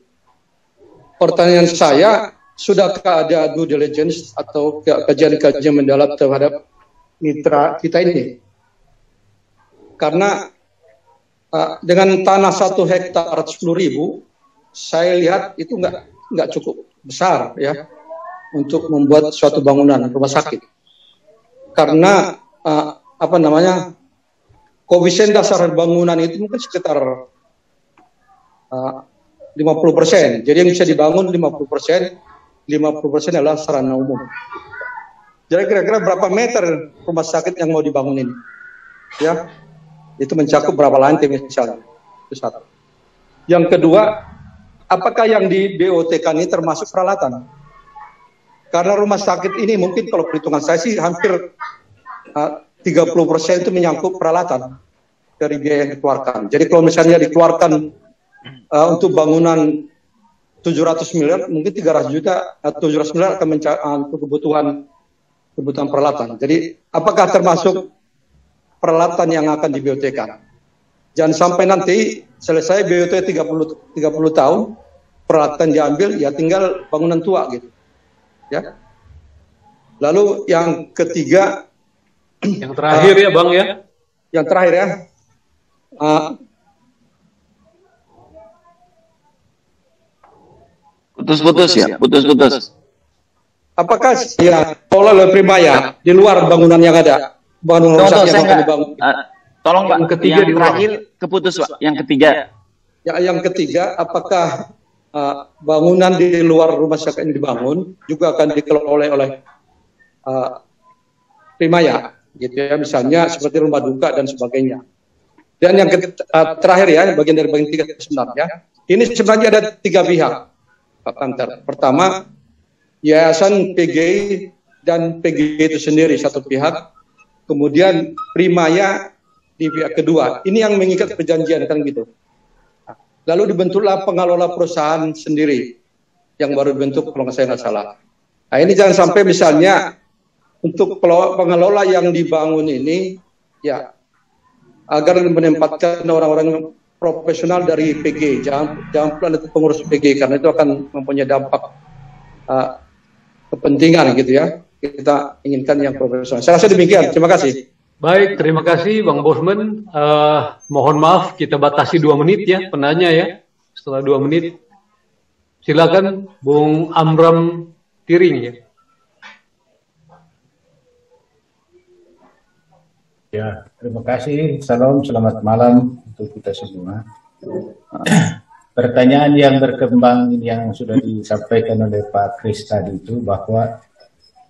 Pertanyaan saya, sudahkah ada due diligence atau kajian-kajian mendalam terhadap mitra kita ini? Karena dengan tanah 1 hektar 10.000, saya lihat itu nggak cukup besar ya untuk membuat suatu bangunan rumah sakit. Karena koefisien dasar bangunan itu mungkin sekitar 50%. Jadi yang bisa dibangun 50%, 50% adalah sarana umum. Jadi kira-kira berapa meter rumah sakit yang mau dibangun ini? Ya, itu mencakup berapa lantai misalnya? Itu satu. Yang kedua, apakah yang di BOT-kan ini termasuk peralatan? Karena rumah sakit ini mungkin kalau perhitungan saya sih hampir 30% itu menyangkut peralatan dari biaya yang dikeluarkan. Jadi kalau misalnya dikeluarkan untuk bangunan 700 miliar, mungkin 300 juta, 700 miliar akan untuk kebutuhan peralatan. Jadi apakah termasuk peralatan yang akan di BOT-kan? Jangan sampai nanti selesai BOT 30 tahun, peralatan diambil, ya tinggal bangunan tua gitu. Ya. Lalu yang ketiga, yang terakhir ya Bang ya. Yang terakhir ya. Putus-putus ya, putus-putus. Apakah ya oleh Primaya di luar bangunan yang ada? Bangunan rusak yang akan dibangun. Tolong Pak, yang ketiga yang terakhir keputus Pak, yang ketiga. Ya, yang ketiga, apakah bangunan di luar rumah sakit yang dibangun juga akan dikelola oleh Primaya, gitu ya, misalnya seperti rumah duka dan sebagainya. Dan yang terakhir ya, bagian dari bagian tiga sebenarnya, ini sebenarnya ada tiga pihak, Pak Kanter. Pertama, Yayasan PGI dan PGI itu sendiri satu pihak, kemudian Primaya di pihak kedua. Ini yang mengikat perjanjian kan gitu. Lalu dibentuklah pengelola perusahaan sendiri yang baru dibentuk kalau saya nggak salah. Nah ini jangan sampai misalnya untuk pengelola yang dibangun ini ya agar menempatkan orang-orang profesional dari PG, jangan pula itu pengurus PG karena itu akan mempunyai dampak kepentingan gitu ya. Kita inginkan yang profesional. Saya rasa demikian. Terima kasih. Baik, terima kasih Bang Bosman. Mohon maaf kita batasi 2 menit ya penanya ya. Setelah 2 menit, silakan Bung Amram Tiring ya. Ya, terima kasih. Salam, selamat malam untuk kita semua. Pertanyaan yang berkembang yang sudah disampaikan oleh Pak Kris tadi itu bahwa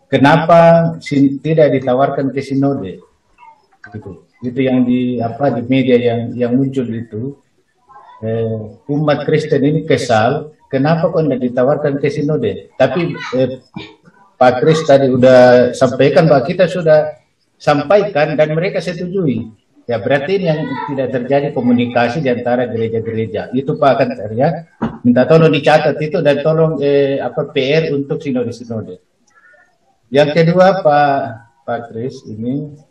kenapa tidak ditawarkan ke sinode? Itu yang di media yang muncul itu, umat Kristen ini kesal kenapa kok tidak ditawarkan ke sinode, tapi Pak Kris tadi udah sampaikan bahwa kita sudah sampaikan dan mereka setujui ya, berarti ini yang tidak terjadi komunikasi di antara gereja-gereja itu Pak Kanter ya, minta tolong dicatat itu dan tolong PR untuk sinode-sinode. Yang kedua Pak Kris ini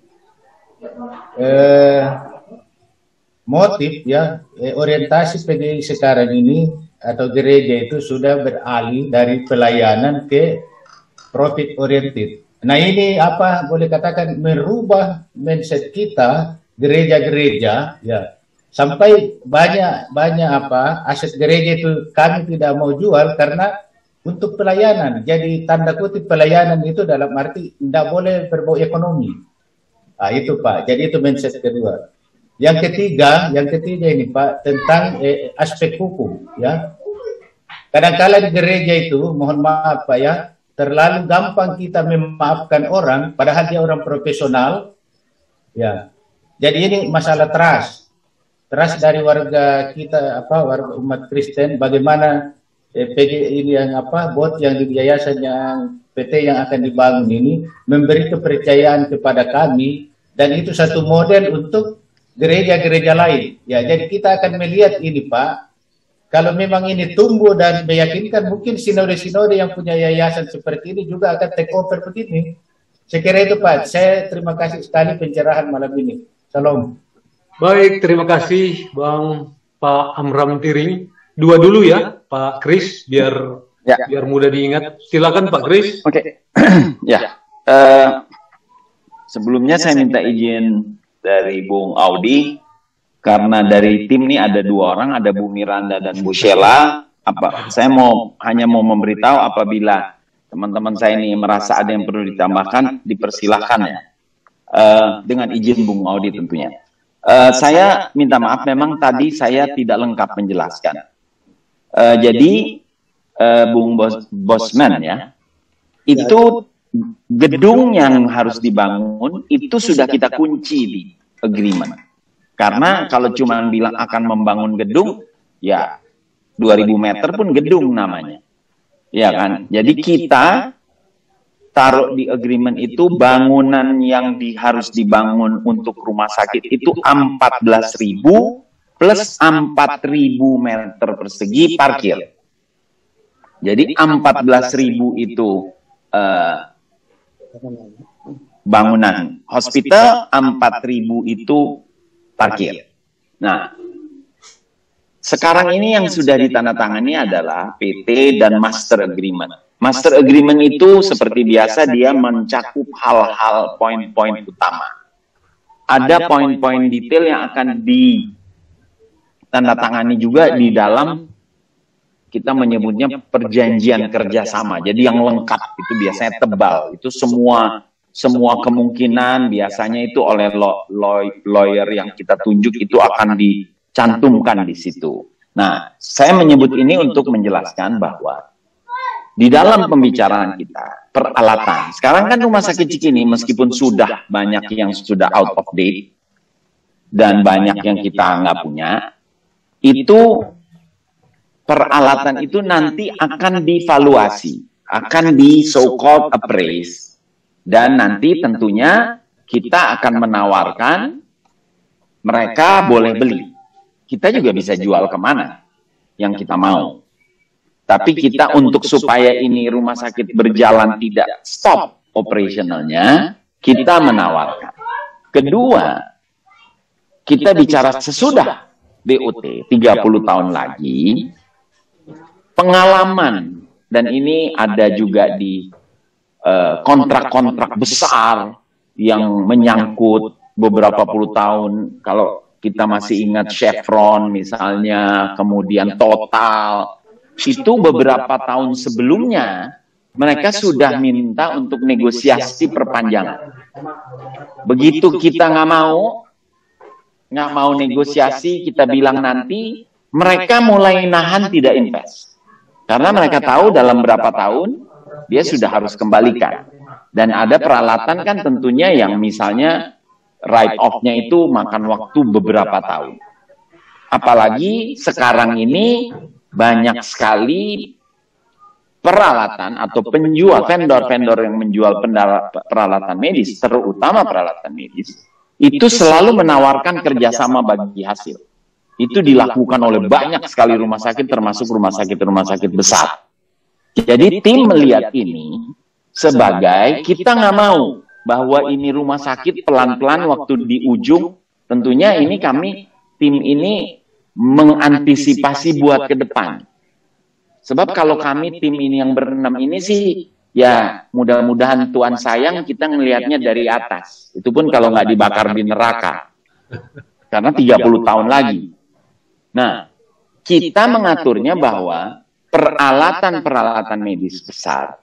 motif ya, orientasi PGI sekarang ini atau gereja itu sudah beralih dari pelayanan ke profit oriented. Nah ini boleh katakan merubah mindset kita gereja-gereja ya, sampai banyak aset gereja itu kami tidak mau jual karena untuk pelayanan. Jadi tanda kutip pelayanan itu dalam arti tidak boleh berbau ekonomi. Nah, itu Pak. Jadi itu mindset kedua. Yang ketiga ini Pak tentang aspek hukum ya. Kadang-kala di gereja itu, mohon maaf Pak ya, terlalu gampang kita memaafkan orang, padahal dia orang profesional ya. Jadi ini masalah trust dari warga kita warga umat Kristen. Bagaimana PG ini yang bot yang di yayasan yang PT yang akan dibangun ini memberi kepercayaan kepada kami, dan itu satu model untuk gereja-gereja lain. Ya, jadi kita akan melihat ini Pak, kalau memang ini tumbuh dan meyakinkan, mungkin sinode-sinode yang punya yayasan seperti ini juga akan take over begini. Saya kira itu Pak. Saya terima kasih sekali pencerahan malam ini. Salam. Baik, terima kasih Bang Pak Amram Tiring. Dua dulu ya Pak Kris biar mudah diingat. Silakan Pak Kris. Oke. Ya. Sebelumnya saya minta izin dari Bung Audi, karena dari tim ini ada 2 orang, ada Bu Miranda dan Bu Sheila. Saya hanya mau memberitahu apabila teman-teman saya ini merasa ada yang perlu ditambahkan, dipersilahkan ya. Dengan izin Bung Audi tentunya. Saya minta maaf, memang tadi saya tidak lengkap menjelaskan. Jadi Bung Bosman ya, itu gedung yang harus dibangun itu sudah kita kunci di agreement. Karena kalau cuma bilang akan membangun gedung, ya 2000 meter pun gedung namanya. Ya kan? Jadi kita taruh di agreement itu bangunan yang harus dibangun untuk rumah sakit itu 14.000 plus 4.000 meter persegi parkir. Jadi 14.000 itu bangunan hospital, 4.000 itu parkir. Nah, sekarang ini yang sudah ditandatangani adalah PT dan Master Agreement. Master Agreement itu seperti biasa dia mencakup hal-hal poin-poin utama. Ada poin-poin detail yang akan ditandatangani juga di dalam, kita menyebutnya perjanjian kerjasama. Jadi yang lengkap itu biasanya tebal. Itu semua kemungkinan biasanya itu oleh lawyer yang kita tunjuk itu akan dicantumkan di situ. Nah, saya menyebut ini untuk menjelaskan bahwa di dalam pembicaraan kita, peralatan. Sekarang kan rumah sakit Cikini meskipun sudah banyak yang sudah out of date dan banyak yang kita nggak punya, itu peralatan itu nanti akan divaluasi, akan di so-called appraise. Dan nanti tentunya kita akan menawarkan mereka boleh beli. Kita juga bisa jual kemana yang kita mau. Tapi kita untuk supaya ini rumah sakit berjalan tidak stop operasionalnya, kita menawarkan. Kedua, kita bicara sesudah BOT 30 tahun lagi, pengalaman, dan ini ada juga di kontrak-kontrak besar yang menyangkut beberapa puluh tahun. Kalau kita masih ingat Chevron misalnya, kemudian Total, itu beberapa tahun sebelumnya mereka sudah minta untuk negosiasi perpanjangan. Begitu kita nggak mau negosiasi, kita bilang nanti, mereka mulai nahan tidak invest. Karena mereka tahu dalam berapa tahun dia sudah harus kembalikan. Dan ada peralatan kan tentunya yang misalnya write off-nya itu makan waktu beberapa tahun. Apalagi sekarang ini banyak sekali peralatan atau penjual, vendor-vendor yang menjual peralatan medis, terutama peralatan medis, itu selalu menawarkan kerjasama bagi hasil. Itu dilakukan oleh banyak sekali rumah sakit, termasuk rumah sakit besar. Jadi tim melihat ini sebagai kita nggak mau bahwa ini rumah sakit pelan-pelan waktu di ujung, tentunya ini tim ini mengantisipasi buat ke depan. Sebab kalau kami tim ini yang berenam ini sih, ya mudah-mudahan Tuhan sayang kita ngelihatnya dari atas. Itu pun kalau nggak dibakar di neraka. Karena 30 tahun lagi. Nah, kita mengaturnya bahwa peralatan-peralatan medis besar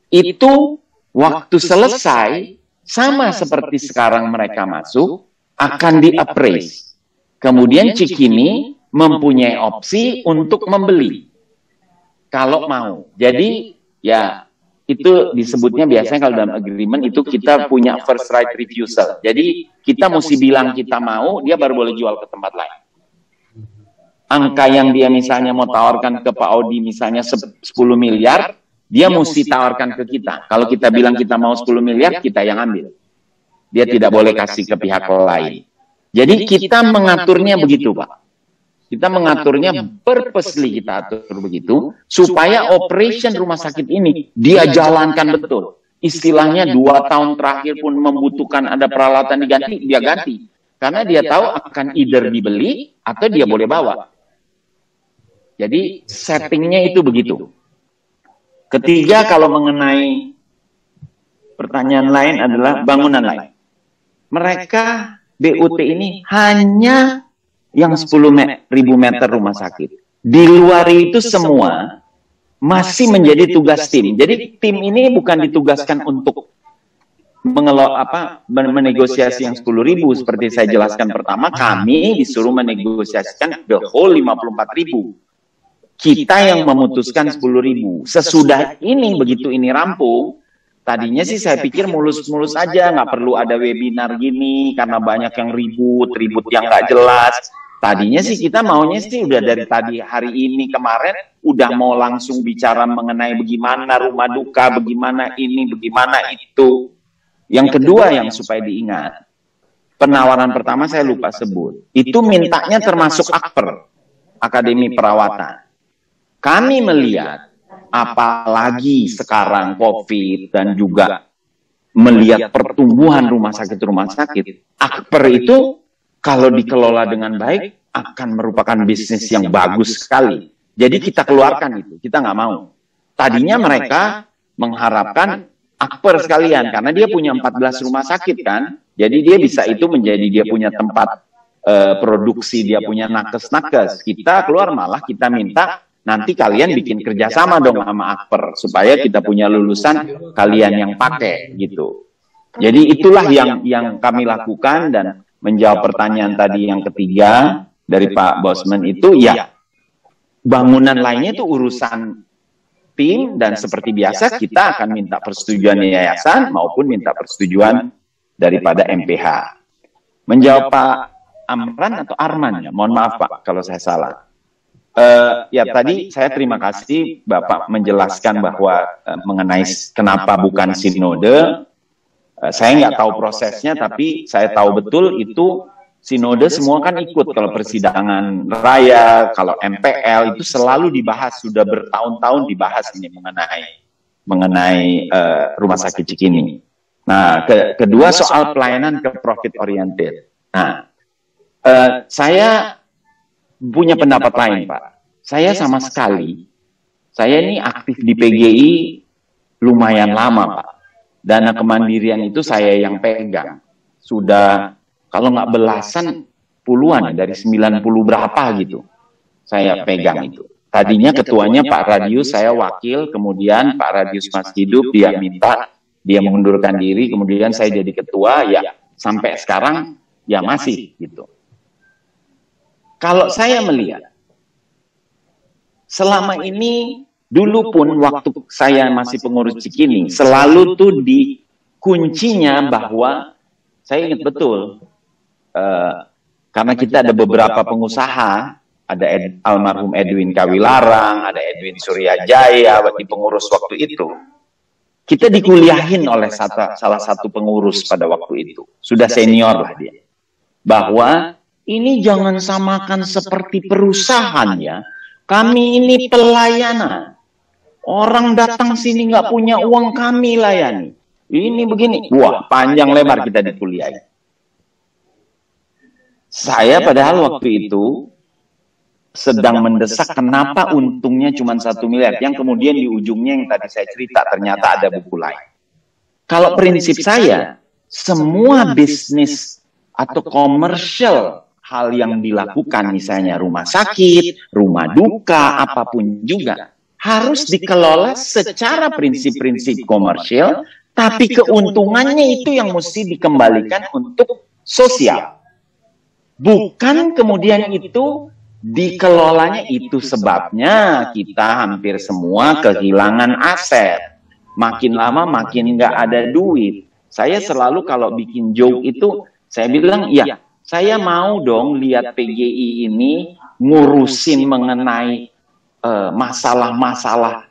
itu waktu selesai, sama seperti sekarang mereka masuk, akan di-appraise. Kemudian Cikini mempunyai opsi untuk membeli kalau mau. Jadi ya itu disebutnya biasanya kalau dalam agreement itu kita punya first right refusal. Jadi kita mesti bilang kita mau, dia baru boleh jual ke tempat lain. Angka yang dia misalnya mau tawarkan ke Pak Audi misalnya 10 miliar, dia mesti tawarkan ke kita. Kalau kita bilang kita mau 10 miliar, kita yang ambil. Dia tidak boleh kasih ke pihak lain. Jadi kita mengaturnya begitu, Pak. Kita mengaturnya purposely, kita atur begitu, supaya operation rumah sakit ini dia jalankan betul. Istilahnya 2 tahun terakhir pun membutuhkan ada peralatan diganti, dia ganti. Karena dia tahu akan either dibeli atau dia boleh bawa. Jadi settingnya itu begitu. Ketiga, kalau mengenai pertanyaan lain adalah bangunan lain. Mereka BUT ini hanya yang 10.000 meter rumah sakit. Di luar itu semua masih menjadi tugas tim. Jadi tim ini bukan ditugaskan untuk menegosiasi yang 10.000 seperti saya jelaskan pertama. Kami disuruh menegosiasikan the whole 54.000. Kita yang memutuskan 10.000. Sesudah ini, begitu ini rampung, Tadinya sih saya pikir mulus-mulus aja, nggak perlu ada webinar gini karena banyak yang ribut yang nggak jelas. Tadinya sih kita maunya sih udah dari tadi hari ini kemarin udah mau langsung bicara mengenai bagaimana rumah duka, bagaimana ini, bagaimana itu. Yang kedua yang supaya diingat, penawaran pertama saya lupa sebut, itu mintanya termasuk Akper, Akademi Perawatan. Kami melihat apalagi sekarang COVID dan juga melihat pertumbuhan rumah sakit, Akper itu kalau dikelola dengan baik akan merupakan bisnis yang bagus sekali. Jadi kita keluarkan itu, kita nggak mau. Tadinya mereka mengharapkan Akper sekalian, karena dia punya 14 rumah sakit kan, jadi dia bisa itu menjadi dia punya tempat produksi, dia punya nakes-nakes. Kita keluar malah kita minta, nanti kalian bikin kerjasama dong sama Akper supaya kita punya lulusan kalian yang pakai gitu. Jadi itulah yang kami lakukan. Dan menjawab pertanyaan tadi yang ketiga dari Pak Bosman itu, ya bangunan lainnya itu urusan tim, dan seperti biasa kita akan minta persetujuan yayasan maupun minta persetujuan daripada MPH. Menjawab Pak Amran atau Arman ya, mohon maaf Pak kalau saya salah. Ya tadi saya terima kasih Bapak menjelaskan bahwa mengenai kenapa bukan sinode. Saya nggak tahu prosesnya, tapi saya tahu betul itu sinode semua kan ikut. Kalau persidangan raya, kalau MPL itu selalu dibahas, sudah bertahun-tahun dibahas ini mengenai rumah sakit Cikini. Nah, kedua soal pelayanan ke profit oriented. Nah, saya punya pendapat lain, Pak. Saya sama sekali, saya ini aktif di PGI lumayan lama, Pak. Dana kemandirian itu saya yang pegang. Sudah, kalau nggak belasan, puluhan, dari 90 berapa gitu. Saya pegang itu. Tadinya ketuanya Pak Radius, saya wakil, kemudian Pak Radius Mas Hidup, dia minta, dia mengundurkan diri, kemudian saya jadi ketua, ya sampai sekarang, ya masih gitu. Kalau saya melihat, selama ini, dulu pun waktu saya masih pengurus Cikini, selalu tuh di kuncinya bahwa, saya ingat betul, karena kita ada beberapa pengusaha, ada almarhum Edwin Kawilarang, ada Edwin Suryajaya, di pengurus waktu itu, kita dikuliahin oleh salah satu pengurus pada waktu itu, sudah senior lah dia, bahwa ini jangan samakan seperti perusahaan ya, kami ini pelayanan. Orang datang sini nggak punya uang, kami layani. Ini begini. Wah, panjang lebar kita dikuliahi. Saya padahal waktu itu sedang mendesak kenapa untungnya cuma 1 miliar. Yang kemudian di ujungnya yang tadi saya cerita, ternyata ada buku lain. Kalau prinsip saya, semua bisnis atau komersial hal yang dilakukan, misalnya rumah sakit, rumah duka, apapun juga, harus dikelola secara prinsip-prinsip komersial, tapi keuntungannya itu yang mesti dikembalikan untuk sosial. Bukan kemudian itu dikelolanya, itu sebabnya kita hampir semua kehilangan aset. Makin lama makin nggak ada duit. Saya selalu kalau bikin joke itu, saya bilang, ya saya mau dong lihat PGI ini ngurusin mengenai masalah-masalah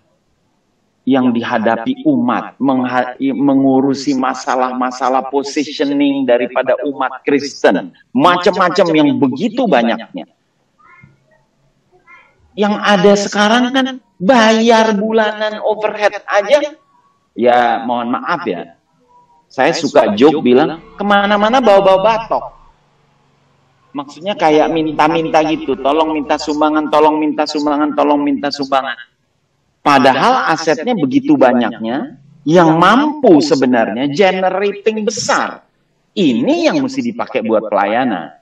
yang dihadapi umat, mengurusi masalah-masalah positioning daripada umat Kristen, macam-macam yang begitu banyaknya. Yang ada sekarang kan bayar bulanan overhead aja, ya mohon maaf ya, saya suka joke bilang, kemana-mana bawa-bawa batok. Maksudnya kayak minta-minta gitu, tolong minta sumbangan, tolong minta sumbangan, tolong minta sumbangan. Padahal asetnya begitu banyaknya, yang mampu sebenarnya generating besar. Ini yang mesti dipakai buat pelayanan.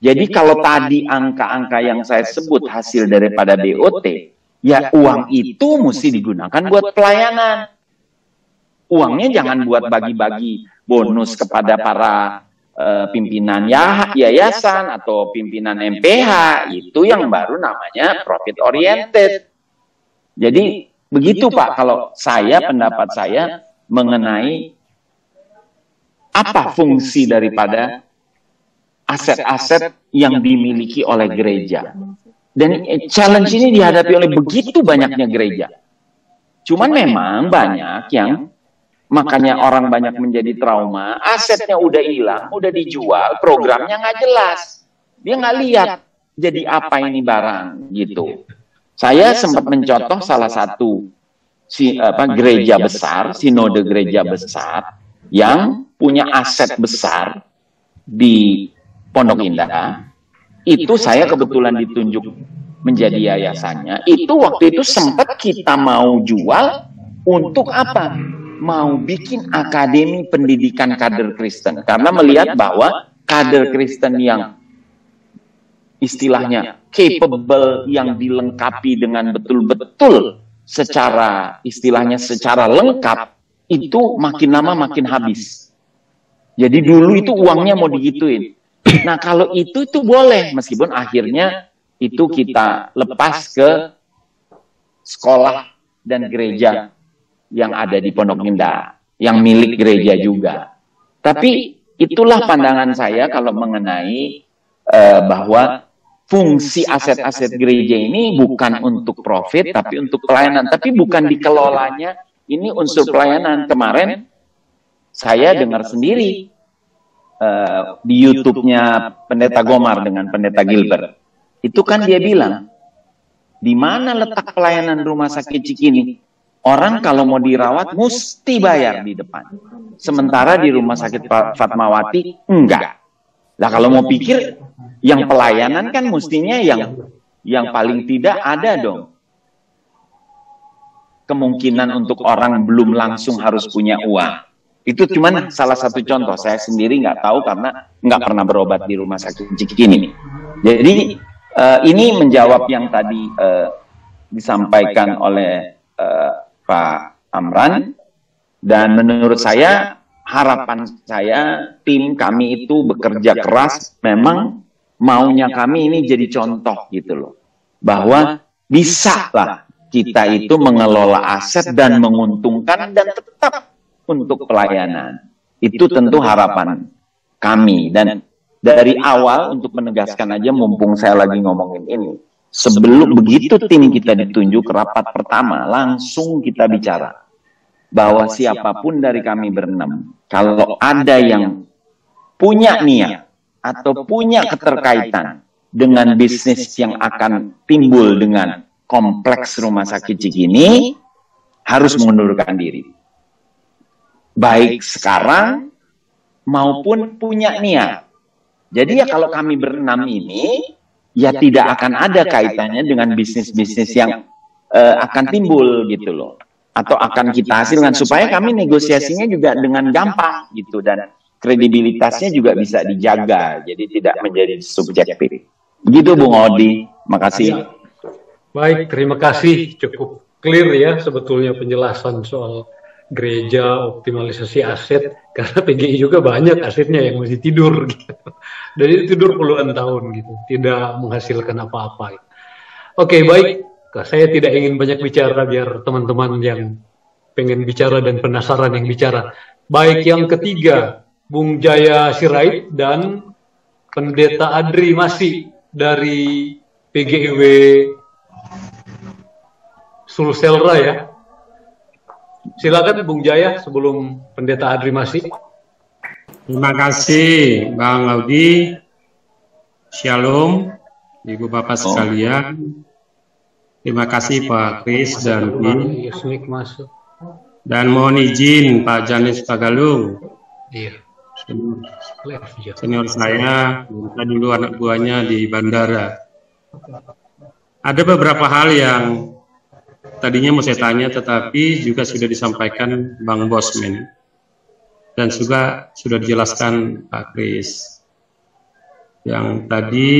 Jadi kalau tadi angka-angka yang saya sebut hasil daripada BOT, ya uang itu mesti digunakan buat pelayanan. Uangnya jangan buat bagi-bagi bonus kepada para pimpinan yayasan atau pimpinan MPH, itu yang baru namanya profit oriented. Jadi begitu Pak, kalau saya, pendapat saya, mengenai apa fungsi daripada aset-aset yang dimiliki oleh gereja. Dan challenge ini dihadapi oleh begitu banyaknya gereja. Cuman memang banyak yang, makanya orang banyak menjadi trauma, asetnya udah hilang, udah dijual, programnya nggak jelas. Dia nggak lihat jadi apa ini barang gitu. Saya sempat mencontoh salah satu gereja besar, sinode gereja besar, yang punya aset besar di Pondok Indah. Itu saya kebetulan ditunjuk menjadi yayasannya. Itu waktu itu sempat kita mau jual untuk apa? Mau bikin akademi pendidikan kader Kristen. Karena melihat bahwa kader Kristen yang istilahnya capable, yang dilengkapi dengan betul-betul secara istilahnya secara lengkap, itu makin lama makin habis. Jadi dulu itu uangnya mau digituin. Nah kalau itu boleh, meskipun akhirnya itu kita lepas ke sekolah dan gereja yang ada di Pondok Indah, yang milik gereja juga. Tapi itulah pandangan saya kalau mengenai bahwa fungsi aset-aset gereja ini bukan untuk profit, tapi untuk pelayanan. Tapi bukan dikelolanya, ini unsur pelayanan. Kemarin saya dengar sendiri di YouTube-nya Pendeta Gomar dengan Pendeta Gilbert. Itu kan dia bilang, di mana letak pelayanan rumah sakit Cikini? Orang kalau mau dirawat mesti bayar di depan. Sementara di rumah sakit Fatmawati, enggak. Nah kalau mau pikir, yang pelayanan kan mestinya yang paling tidak ada dong kemungkinan untuk orang belum langsung harus punya uang. Itu cuman salah satu contoh. Saya sendiri nggak tahu karena nggak pernah berobat di rumah sakit Cikini. Jadi ini menjawab yang tadi disampaikan oleh Pak Amran. Dan menurut saya, harapan saya, tim kami itu bekerja keras. Memang maunya kami ini jadi contoh gitu loh. Bahwa bisa lah kita itu mengelola aset dan menguntungkan dan tetap untuk pelayanan. Itu tentu harapan kami. Dan dari awal untuk menegaskan aja, mumpung saya lagi ngomongin ini, sebelum begitu tim kita ditunjuk rapat pertama, langsung kita bicara bahwa siapapun dari kami berenam, kalau ada yang punya niat atau punya keterkaitan dengan bisnis yang akan timbul dengan kompleks rumah sakit Cikini, harus mengundurkan diri. Baik sekarang maupun punya niat. Jadi ya kalau kami berenam ini, ya tidak akan ada kaitannya dengan bisnis-bisnis yang akan timbul gitu loh. Atau akan kita hasilkan, supaya kami negosiasinya juga dengan gampang gitu. Dan kredibilitasnya juga bisa dijaga, jadi tidak menjadi subjektif. Begitu Bung Odi, makasih. Baik, terima kasih. Cukup clear ya sebetulnya penjelasan soal gereja, optimalisasi aset, karena PGI juga banyak asetnya yang masih tidur gitu. Dan itu tidur puluhan tahun gitu, tidak menghasilkan apa-apa. Oke, baik. Saya tidak ingin banyak bicara biar teman-teman yang pengen bicara dan penasaran yang bicara. Baik, yang ketiga, Bung Jaya Sirait dan Pendeta Adri Masih dari PGIW Sulselra ya. Silakan Bung Jaya sebelum Pendeta Adri Masih. Terima kasih Bang Audi. Shalom Ibu Bapak sekalian. Terima kasih Pak Kris dan tim. Dan mohon izin Pak Janis Pagalung. Iya. Senior saya, minta dulu anak buahnya di bandara. Ada beberapa hal yang tadinya mau saya tanya, tetapi juga sudah disampaikan Bang Bosman. Dan juga sudah dijelaskan Pak Kris. Yang tadi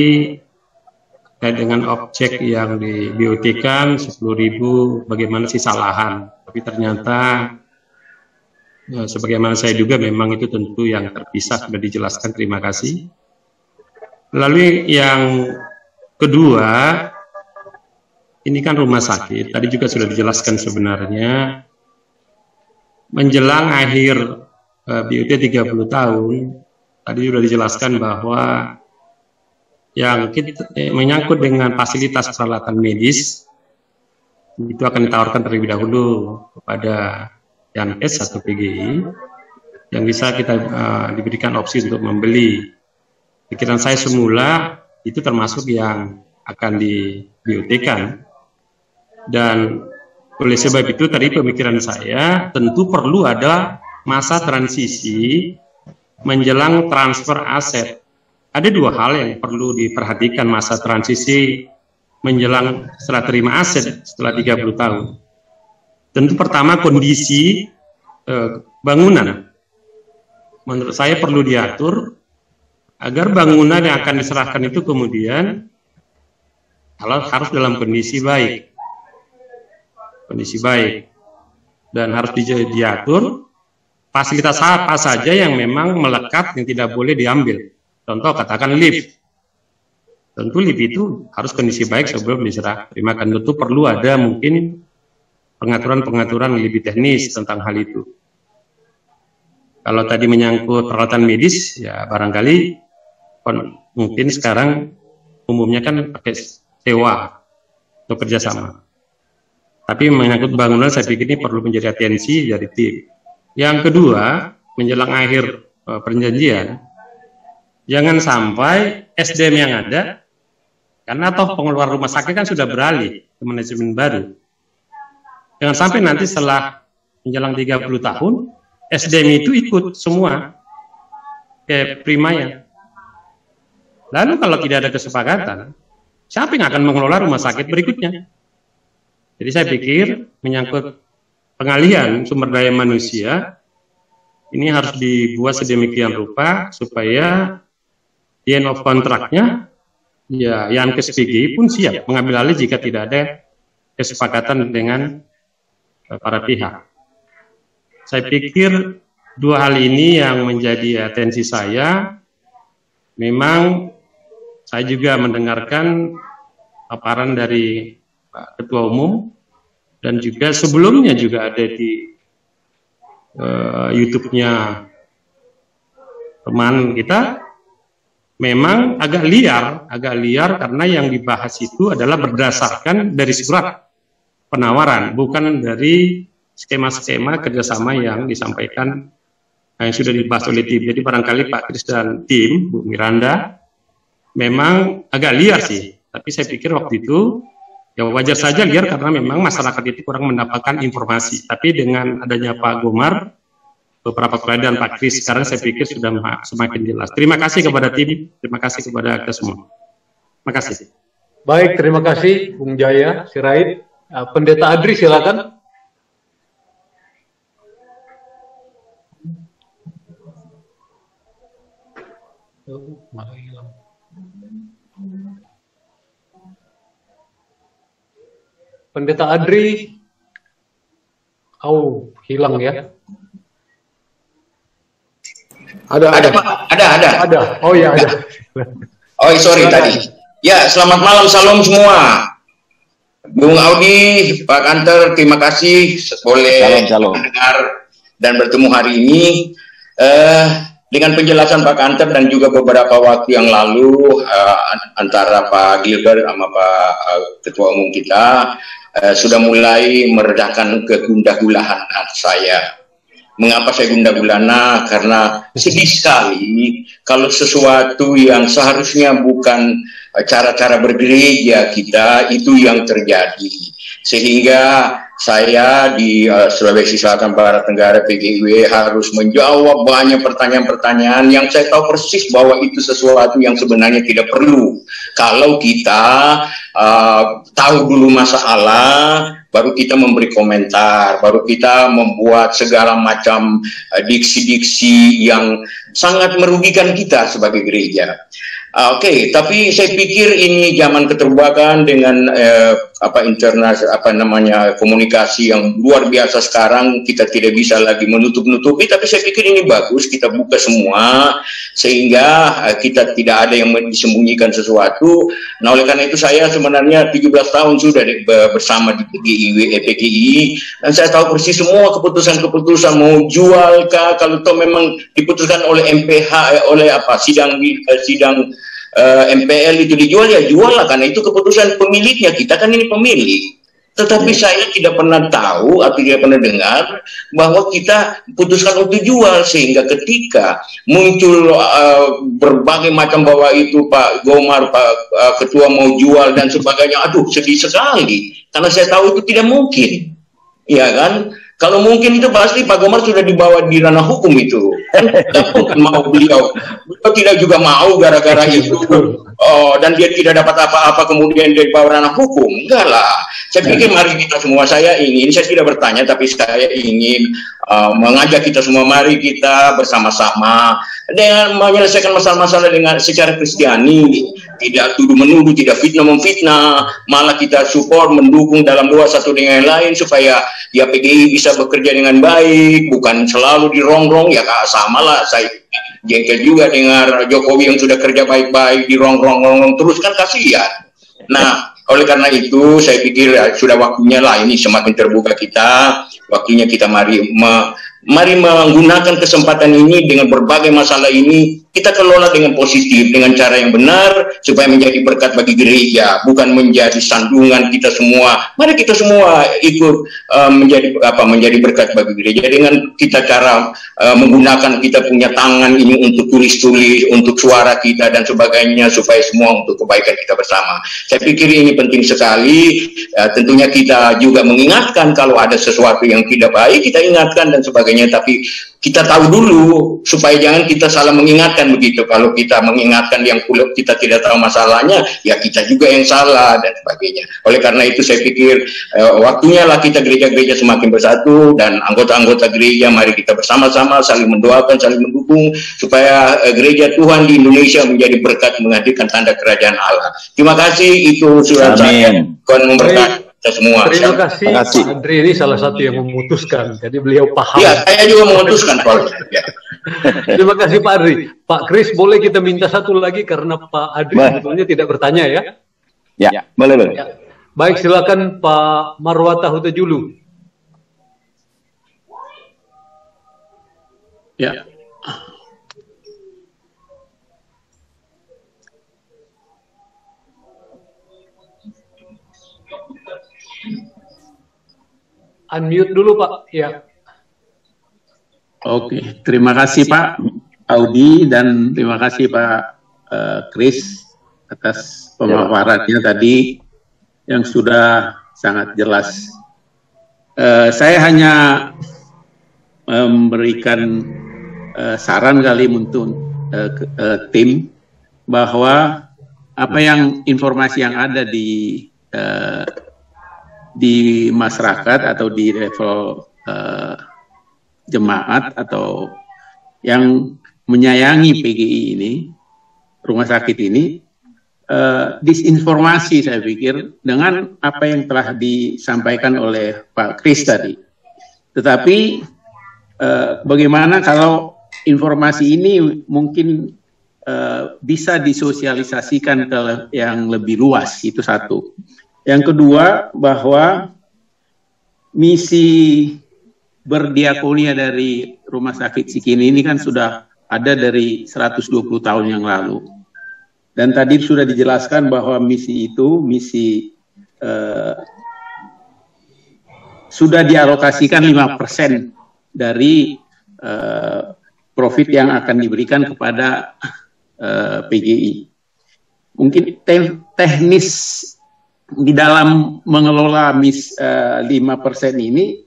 terkait dengan objek yang di BOT-kan 10.000, bagaimana sisa lahan. Tapi ternyata ya, sebagaimana saya juga memang itu tentu yang terpisah, sudah dijelaskan, terima kasih. Lalu yang kedua, ini kan rumah sakit, tadi juga sudah dijelaskan sebenarnya. menjelang akhir BUT 30 tahun, tadi sudah dijelaskan bahwa yang menyangkut dengan fasilitas peralatan medis itu akan ditawarkan terlebih dahulu kepada Yankes atau PGI yang bisa kita diberikan opsi untuk membeli. Pikiran saya semula itu termasuk yang akan di BUT-kan, dan oleh sebab itu tadi pemikiran saya tentu perlu ada masa transisi menjelang transfer aset. Ada dua hal yang perlu diperhatikan masa transisi menjelang setelah terima aset setelah 30 tahun. Tentu pertama kondisi bangunan. Menurut saya perlu diatur agar bangunan yang akan diserahkan itu kemudian harus dalam kondisi baik. Kondisi baik. Dan harus diatur fasilitas apa saja yang memang melekat yang tidak boleh diambil. Contoh katakan lift. Tentu lift itu harus kondisi baik sebelum diserah terimakan. Tentu perlu ada mungkin pengaturan-pengaturan lebih teknis tentang hal itu. Kalau tadi menyangkut peralatan medis, ya barangkali mungkin sekarang umumnya kan pakai sewa atau kerjasama. Tapi menyangkut bangunan saya pikir ini perlu menjadi atensi dari tim. Yang kedua, menjelang akhir perjanjian, jangan sampai SDM yang ada, karena toh pengeluaran rumah sakit kan sudah beralih ke manajemen baru. Jangan sampai nanti setelah menjelang 30 tahun, SDM itu ikut semua ke Primaya. Lalu kalau tidak ada kesepakatan, siapa yang akan mengelola rumah sakit berikutnya? Jadi saya pikir menyangkut pengalihan sumber daya manusia, ini harus dibuat sedemikian rupa supaya di end of kontraknya, ya Yankes PGI pun siap mengambil alih jika tidak ada kesepakatan dengan para pihak. Saya pikir dua hal ini yang menjadi atensi saya. Memang saya juga mendengarkan paparan dari Pak Ketua Umum dan juga sebelumnya juga ada di YouTube-nya teman kita. Memang agak liar karena yang dibahas itu adalah berdasarkan dari surat penawaran, bukan dari skema-skema kerjasama yang disampaikan yang sudah dibahas oleh tim. Jadi barangkali Pak Kris dan tim, Bu Miranda, memang agak liar sih. Tapi saya pikir waktu itu ya wajar saja liar karena memang masyarakat itu kurang mendapatkan informasi. Tapi dengan adanya Pak Gomar, beberapa peradaan Pak Kris, sekarang saya pikir sudah semakin jelas. Terima kasih kepada tim, terima kasih kepada kita semua. Terima kasih. Baik, terima kasih Bung Jaya, Sirait. Pendeta Adri silakan. Pendeta Adri, hilang ya? Ada. Oh ya ada. Oh sorry tadi. Ya selamat malam, salam semua. Bung Audi, Pak Kanter, terima kasih boleh mendengar dan bertemu hari ini. Dengan penjelasan Pak Kanter dan juga beberapa waktu yang lalu antara Pak Gilbert sama Pak Ketua Umum kita sudah mulai meredakan kegundah-gulahan saya. Mengapa saya gundah gulana? Karena sedih sekali kalau sesuatu yang seharusnya bukan cara-cara bergereja kita itu yang terjadi. Sehingga saya di Sulawesi Selatan Barat Tenggara PGIW harus menjawab banyak pertanyaan-pertanyaan yang saya tahu persis bahwa itu sesuatu yang sebenarnya tidak perlu. Kalau kita tahu dulu masalah, baru kita memberi komentar, baru kita membuat segala macam diksi-diksi yang sangat merugikan kita sebagai gereja. Oke, tapi saya pikir ini zaman keterbukaan dengan internet komunikasi yang luar biasa sekarang, kita tidak bisa lagi menutup-nutupi, tapi saya pikir ini bagus kita buka semua sehingga kita tidak ada yang disembunyikan sesuatu. Nah, oleh karena itu saya sebenarnya 17 tahun sudah bersama di PGI dan saya tahu persis semua keputusan-keputusan mau jual kah, kalau toh memang diputuskan oleh MPH oleh sidang MPL itu dijual, ya jual lah, karena itu keputusan pemiliknya, kita kan ini pemilik. Tetapi saya tidak pernah tahu atau tidak pernah dengar bahwa kita putuskan untuk jual, sehingga ketika muncul berbagai macam bahwa itu Pak Gomar, Pak Ketua mau jual dan sebagainya, aduh sedih sekali, karena saya tahu itu tidak mungkin, ya kan? Kalau mungkin itu pasti Pak Gomar sudah dibawa di ranah hukum itu. Tidak mungkin mau beliau tidak juga mau gara-gara itu. Oh, dan dia tidak dapat apa-apa kemudian dia dibawa ranah hukum. Enggak lah. Saya pikir mari kita semua, saya tidak bertanya, tapi saya ingin mengajak kita semua, mari kita bersama-sama dengan menyelesaikan masalah-masalah dengan secara Kristiani, tidak tuduh-menuduh, tidak fitnah-memfitnah, malah kita support, mendukung dalam doa satu dengan yang lain supaya ya PGI bisa bekerja dengan baik, bukan selalu dirongrong. Ya sama lah, saya jengkel juga dengar Jokowi yang sudah kerja baik-baik dirongrong terus, kan kasihan. Nah, oleh karena itu saya pikir sudah waktunya lah ini semakin terbuka kita, waktunya kita mari menggunakan kesempatan ini dengan berbagai masalah ini, kita kelola dengan positif, dengan cara yang benar, supaya menjadi berkat bagi gereja, bukan menjadi sandungan kita semua. Mari kita semua ikut menjadi berkat bagi gereja dengan kita cara menggunakan kita punya tangan ini untuk tulis-tulis, untuk suara kita dan sebagainya, supaya semua untuk kebaikan kita bersama. Saya pikir ini penting sekali. Tentunya kita juga mengingatkan kalau ada sesuatu yang tidak baik, kita ingatkan dan sebagainya, tapi kita tahu dulu supaya jangan kita salah mengingatkan begitu. Kalau kita mengingatkan yang kita tidak tahu masalahnya, ya kita juga yang salah dan sebagainya. Oleh karena itu saya pikir waktunya lah kita gereja-gereja semakin bersatu, dan anggota-anggota gereja mari kita bersama-sama saling mendoakan, saling mendukung supaya gereja Tuhan di Indonesia menjadi berkat, menghadirkan tanda kerajaan Allah. Terima kasih, itu surat saya. Tuhan memberkati kita semua. Terima kasih. Pak Andri ini salah satu yang memutuskan, jadi beliau paham. Ya, saya juga memutuskan. Ya. Terima kasih Pak Andri. Pak Kris, boleh kita minta satu lagi karena Pak Andri sebetulnya tidak bertanya ya? Ya, boleh. Ya. Baik, silakan Pak Marwata Hutajulu. Ya. Unmute dulu Pak. Ya. Oke, terima kasih Pak Audi dan terima kasih Pak Kris atas pemaparannya tadi yang sudah sangat jelas. Saya hanya memberikan saran kali untuk tim bahwa apa yang informasi yang ada di masyarakat atau di level jemaat atau yang menyayangi PGI ini, rumah sakit ini, disinformasi saya pikir dengan apa yang telah disampaikan oleh Pak Kris tadi. Tetapi bagaimana kalau informasi ini mungkin bisa disosialisasikan ke yang lebih luas, itu satu. Yang kedua, bahwa misi berdiakonia dari Rumah Sakit Sikini ini kan sudah ada dari 120 tahun yang lalu. Dan tadi sudah dijelaskan bahwa misi itu, sudah dialokasikan 5% dari profit yang akan diberikan kepada PGI. Mungkin teknis di dalam mengelola 5% ini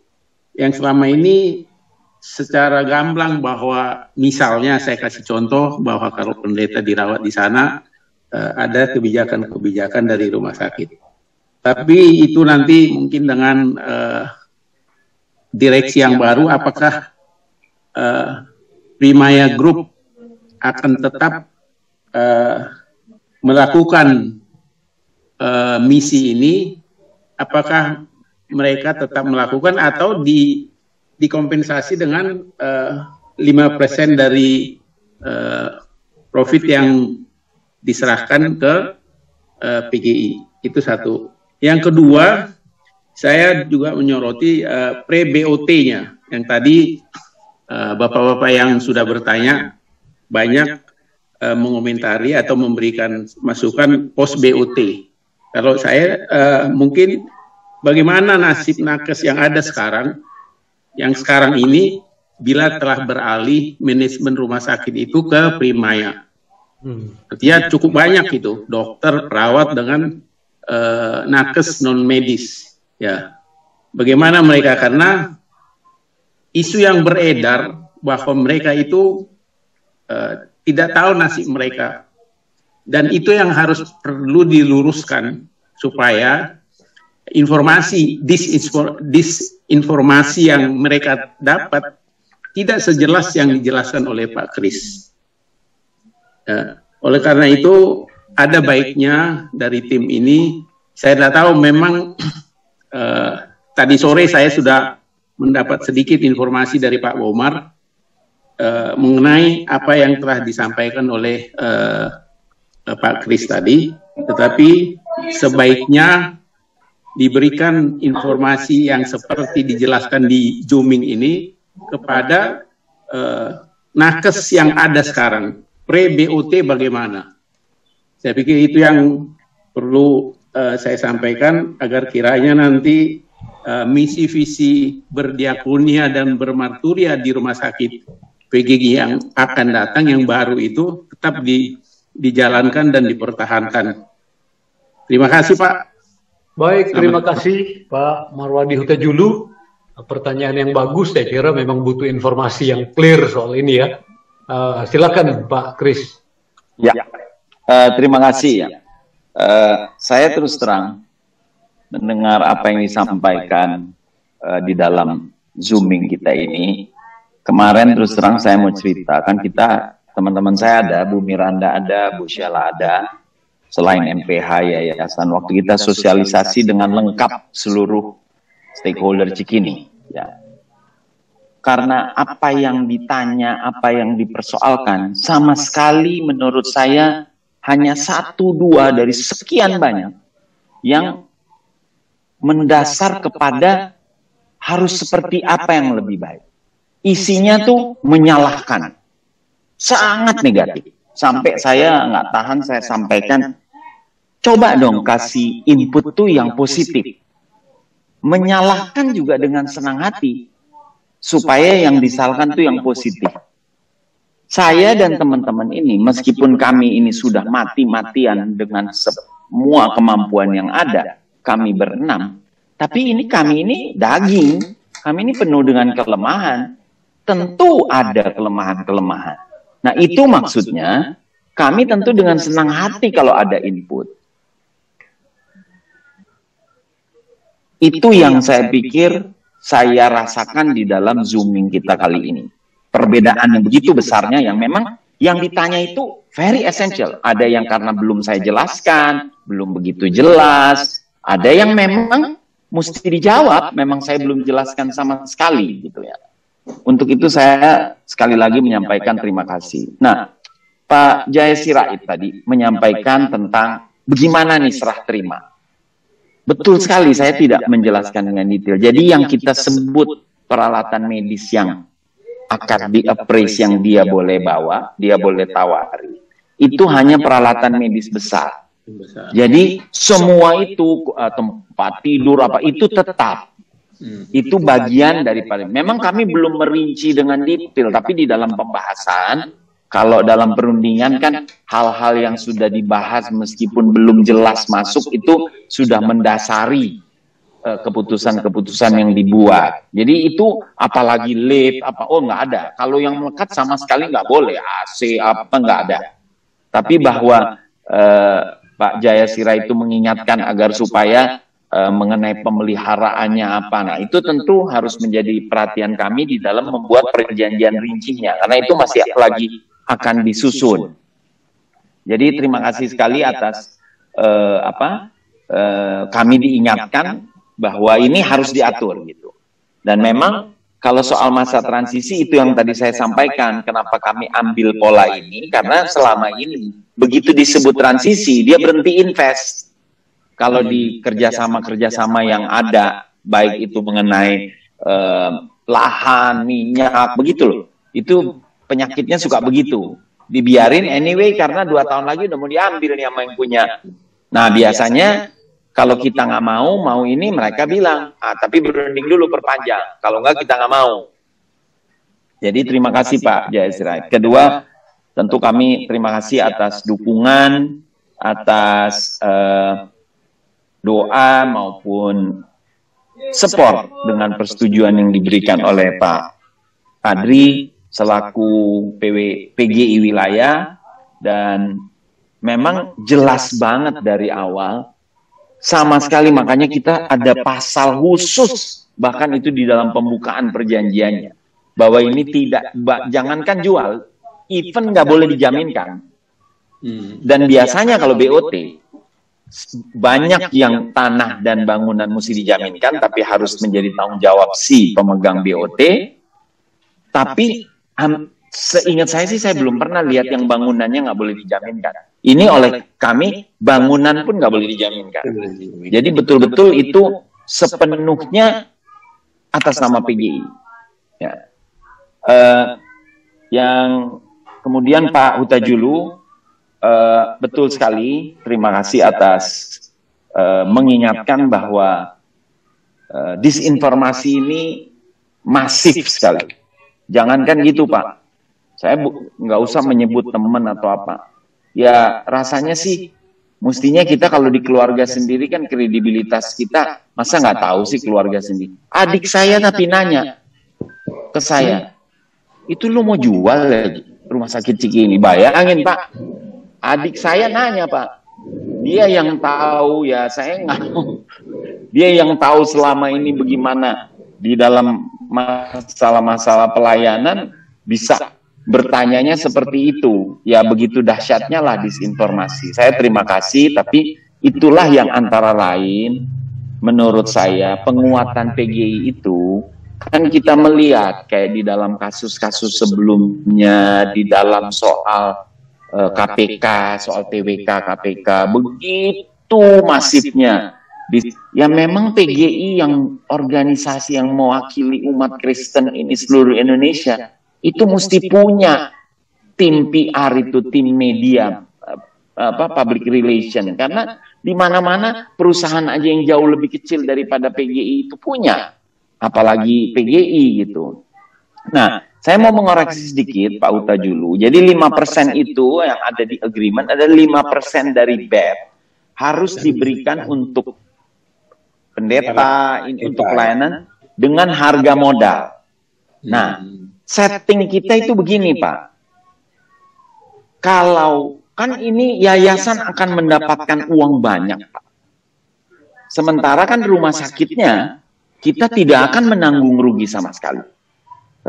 yang selama ini secara gamblang, bahwa misalnya saya kasih contoh bahwa kalau pendeta dirawat di sana ada kebijakan-kebijakan dari rumah sakit. Tapi itu nanti mungkin dengan direksi yang baru, apakah Primaya Group akan tetap melakukan misi ini, apakah mereka tetap melakukan atau dikompensasi dengan 5% dari profit yang diserahkan ke PGI. Itu satu. Yang kedua, saya juga menyoroti pre-BOT-nya yang tadi bapak-bapak yang sudah bertanya banyak mengomentari atau memberikan masukan post BOT. Kalau saya mungkin bagaimana nasib nakes yang ada sekarang, yang sekarang ini bila telah beralih manajemen rumah sakit itu ke Primaya. Artinya cukup banyak itu dokter, perawat dengan nakes non medis. Ya, bagaimana mereka, karena isu yang beredar bahwa mereka itu tidak tahu nasib mereka, dan itu yang harus perlu diluruskan supaya informasi disinformasi yang mereka dapat tidak sejelas yang dijelaskan oleh Pak Kris. Oleh karena itu ada baiknya dari tim ini, saya tidak tahu memang tadi sore saya sudah mendapat sedikit informasi dari Pak Bomar mengenai apa yang telah disampaikan oleh Pak Kris tadi, tetapi sebaiknya diberikan informasi yang seperti dijelaskan di Zooming ini kepada nakes yang ada sekarang, pre-BOT bagaimana. Saya pikir itu yang perlu saya sampaikan agar kiranya nanti misi visi berdiakonia dan bermarturia di rumah sakit PGG yang akan datang, yang baru itu tetap dijalankan dan dipertahankan. Terima kasih Pak. Baik, terima kasih Pak Marwadi Hutajulu. Pertanyaan yang bagus, saya kira memang butuh informasi yang clear soal ini ya. Silakan Pak Kris. Ya, terima kasih ya. Saya terus terang mendengar apa yang disampaikan di dalam Zooming kita ini. Kemarin terus terang saya mau ceritakan, kita teman-teman saya ada, Bu Miranda ada, Bu Syala ada, selain MPH Yayasan, waktu kita sosialisasi dengan lengkap seluruh stakeholder Cikini. Ya. Karena apa yang ditanya, apa yang dipersoalkan, sama sekali menurut saya hanya 1-2 dari sekian banyak yang mendasar kepada harus seperti apa yang lebih baik. Isinya tuh menyalahkan, sangat negatif. Sampai saya nggak tahan, saya sampaikan, coba dong kasih input tuh yang positif. Menyalahkan juga dengan senang hati, supaya yang disalahkan tuh yang positif. Saya dan teman-teman ini, meskipun kami ini sudah mati-matian dengan semua kemampuan yang ada, kami berenam, tapi kami ini daging, kami ini penuh dengan kelemahan. Tentu ada kelemahan-kelemahan. Nah itu maksudnya, kami tentu dengan senang hati kalau ada input. Itu yang saya pikir saya rasakan di dalam Zooming kita kali ini. Perbedaan yang begitu besarnya yang memang yang ditanya itu very essential. Ada yang karena belum saya jelaskan, belum begitu jelas. Ada yang memang mesti dijawab, memang saya belum jelaskan sama sekali gitu ya. Untuk itu saya sekali lagi menyampaikan terima kasih. Nah, Pak Jaya Sirait tadi menyampaikan tentang bagaimana nih serah terima. Betul sekali, saya tidak menjelaskan dengan detail. Jadi yang kita sebut peralatan medis yang akan di-appraise, yang dia boleh bawa, dia boleh tawari, itu hanya peralatan medis besar. Jadi semua itu, tempat tidur apa, itu tetap. Itu bagian daripada, memang kami belum merinci dengan detail, tapi di dalam pembahasan, kalau dalam perundingan kan hal-hal yang sudah dibahas meskipun belum jelas masuk itu sudah mendasari keputusan-keputusan yang dibuat. Jadi itu apalagi lift, nggak ada. Kalau yang melekat sama sekali nggak boleh, AC apa nggak ada. Tapi bahwa Pak Jaya Sirait itu mengingatkan agar supaya mengenai pemeliharaannya apa. Nah, itu tentu harus menjadi perhatian kami di dalam membuat perjanjian rincinya, karena itu masih lagi akan disusun. Jadi terima kasih sekali atas kami diingatkan bahwa ini harus diatur gitu. Dan memang kalau soal masa transisi itu yang tadi saya sampaikan, kenapa kami ambil pola ini, karena selama ini begitu disebut transisi, dia berhenti invest. Kalau di kerjasama-kerjasama yang ada, baik itu mengenai lahan, minyak, begitu loh. Itu penyakitnya suka begitu. Dibiarin anyway karena 2 tahun lagi udah mau diambil nih sama yang punya. Nah biasanya kalau kita nggak mau ini mereka bilang, tapi berunding dulu perpanjang. Kalau nggak kita nggak mau. Jadi terima kasih Pak Jayasra. Kedua, tentu kami terima kasih atas dukungan, atas doa maupun support dengan persetujuan yang diberikan oleh Pak Adri selaku PGI wilayah, dan memang jelas banget dari awal. Sama sekali, makanya kita ada pasal khusus, bahkan itu di dalam pembukaan perjanjiannya, bahwa ini tidak, jangankan jual, even nggak boleh dijaminkan. Dan biasanya kalau BOT, banyak yang tanah dan bangunan mesti dijaminkan, tapi harus menjadi tanggung jawab si pemegang BOT. Tapi seingat saya sih, saya belum pernah lihat yang bangunannya nggak boleh dijaminkan. Ini oleh kami, bangunan pun nggak boleh dijaminkan. Jadi betul-betul itu sepenuhnya atas nama PGI. Ya. Yang kemudian Pak Hutajulu, betul sekali, terima kasih atas mengingatkan bahwa disinformasi ini masif sekali. Jangankan gitu Pak, saya nggak usah menyebut teman atau apa. Ya rasanya sih, mestinya kita kalau di keluarga sendiri kan kredibilitas kita, masa nggak tahu sih keluarga sendiri. Adik saya tapi nanya ke saya, itu lu mau jual ya rumah sakit Ciki ini? Bayangin Pak, adik saya nanya Pak, dia yang tahu ya, saya nggak tahu. Dia yang tahu selama ini bagaimana di dalam masalah-masalah pelayanan bisa bertanyanya seperti itu. Ya begitu dahsyatnya lah disinformasi. Saya terima kasih, tapi itulah yang antara lain menurut saya penguatan PGI itu, kan kita melihat kayak di dalam kasus-kasus sebelumnya, di dalam soal KPK, soal TWK KPK, begitu masifnya. Ya memang PGI yang organisasi yang mewakili umat Kristen ini seluruh Indonesia, itu mesti punya tim PR, itu tim media, public relation, karena di mana-mana perusahaan aja yang jauh lebih kecil daripada PGI itu punya, apalagi PGI gitu. Nah, saya mau mengoreksi sedikit Pak Hutajulu. Jadi 5% itu yang ada di agreement, ada 5% dari BEP harus diberikan untuk pendeta, untuk pelayanan dengan harga modal. Nah, setting kita itu begini Pak, kalau kan ini yayasan akan mendapatkan uang banyak Pak, sementara kan rumah sakitnya kita tidak akan menanggung rugi sama sekali.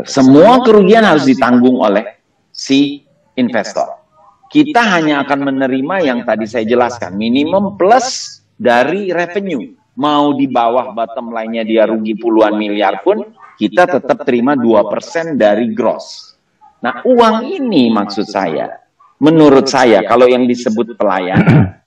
Semua kerugian harus ditanggung oleh si investor. Kita hanya akan menerima yang tadi saya jelaskan, minimum plus dari revenue. Mau di bawah bottom line-nya dia rugi puluhan miliar pun, kita tetap terima 2% dari gross. Nah, uang ini maksud saya, menurut saya, kalau yang disebut pelayanan,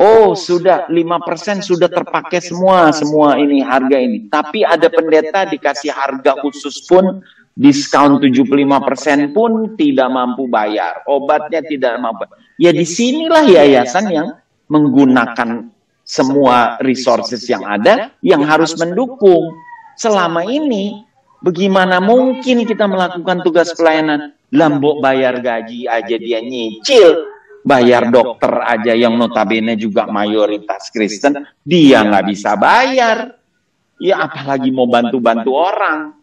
oh sudah 5% sudah terpakai semua ini, harga ini. Tapi ada pendeta dikasih harga khusus pun, diskon 75% pun tidak mampu bayar. Obatnya tidak mampu. Ya disinilah yayasan yang menggunakan semua resources yang ada, yang harus mendukung. Selama ini, bagaimana mungkin kita melakukan tugas pelayanan? Lambok bayar gaji aja dia nyicil, bayar dokter aja yang notabene juga mayoritas Kristen, dia nggak bisa bayar. Ya apalagi mau bantu-bantu orang.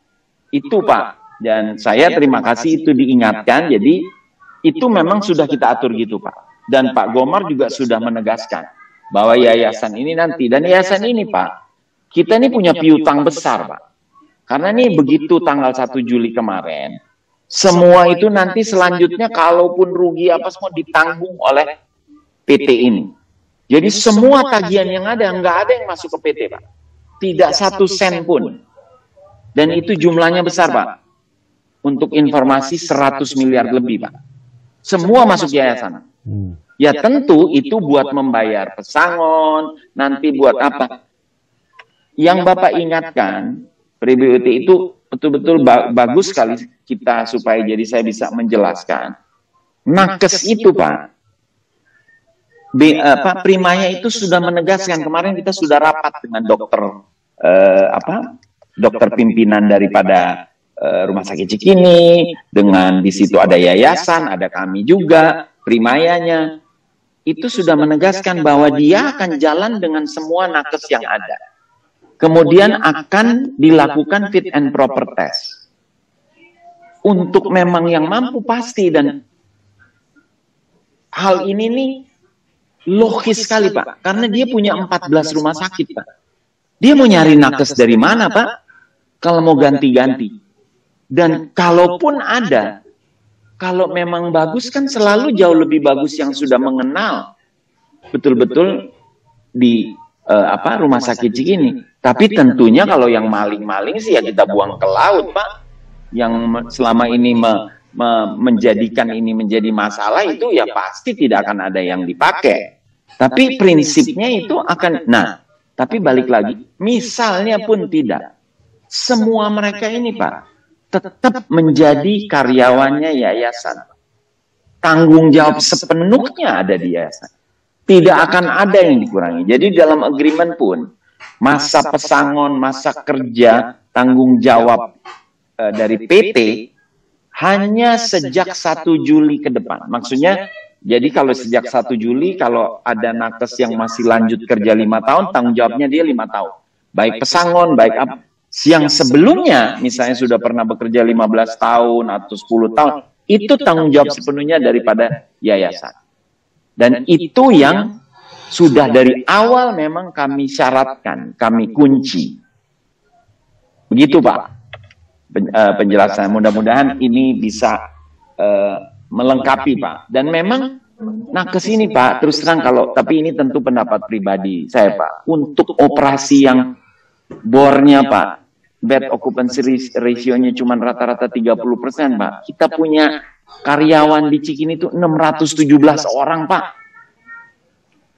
Itu Pak, dan saya terima kasih itu diingatkan, jadi itu memang sudah kita atur gitu Pak. Dan Pak Gomar juga sudah menegaskan bahwa yayasan ini nanti, dan yayasan ini Pak, kita ini punya piutang besar Pak. Karena ini begitu tanggal 1 Juli kemarin, Semua itu nanti selanjutnya kalaupun rugi apa semua ditanggung oleh PT ini. Jadi semua tagihan yang ada, nggak ada yang masuk ke PT, Pak. Tidak 1 sen pun. Dan itu jumlahnya besar, Pak. Untuk informasi 100 miliar lebih, Pak. Semua masuk yayasan. Ya tentu itu buat membayar pesangon, nanti buat apa. Yang Bapak ingatkan, PBOT itu betul-betul bagus sekali kita supaya jadi saya bisa menjelaskan. Nakes itu, Pak. Primaya itu sudah menegaskan, kemarin kita sudah rapat dengan dokter pimpinan daripada Rumah Sakit Cikini, dengan di situ ada yayasan, ada kami juga, primayanya, itu sudah menegaskan bahwa dia akan jalan dengan semua nakes yang ada. Kemudian akan dilakukan fit and proper test. Untuk memang yang mampu pasti, dan hal ini nih logis sekali, Pak, karena dia punya 14 rumah sakit, Pak. Dia mau nyari nakes dari mana, Pak? Kalau mau ganti-ganti. Dan kalaupun ada, kalau memang bagus kan selalu jauh lebih bagus yang sudah mengenal betul-betul di Rumah Sakit Cikini. Tapi tentunya kalau yang maling-maling sih ya kita buang ke laut, Pak. Yang selama ini menjadikan ini menjadi masalah itu ya pasti tidak akan ada yang dipakai. Tapi prinsipnya itu akan, tapi balik lagi, misalnya pun tidak, semua mereka ini, Pak, tetap menjadi karyawannya yayasan. Tanggung jawab sepenuhnya ada di yayasan. Tidak akan ada yang dikurangi. Jadi dalam agreement pun, masa pesangon, masa kerja, tanggung jawab dari PT, hanya sejak 1 Juli ke depan. Maksudnya, jadi kalau sejak 1 Juli, kalau ada nakes yang masih lanjut kerja 5 tahun, tanggung jawabnya dia 5 tahun. Baik pesangon, baik apa. Yang sebelumnya, misalnya sudah pernah bekerja 15 tahun atau 10 tahun, itu tanggung jawab sepenuhnya daripada yayasan. Dan itu yang sudah dari awal memang kami syaratkan, kami kunci. Begitu, Pak. Penjelasan, mudah-mudahan ini bisa melengkapi, Pak. Dan memang nakes ini, Pak, terus terang tapi ini tentu pendapat pribadi saya, Pak, untuk operasi yang bornya, Pak, bed occupancy ratio-nya cuma rata-rata 30%, Pak. Kita punya karyawan di Cikini itu 617 orang, Pak.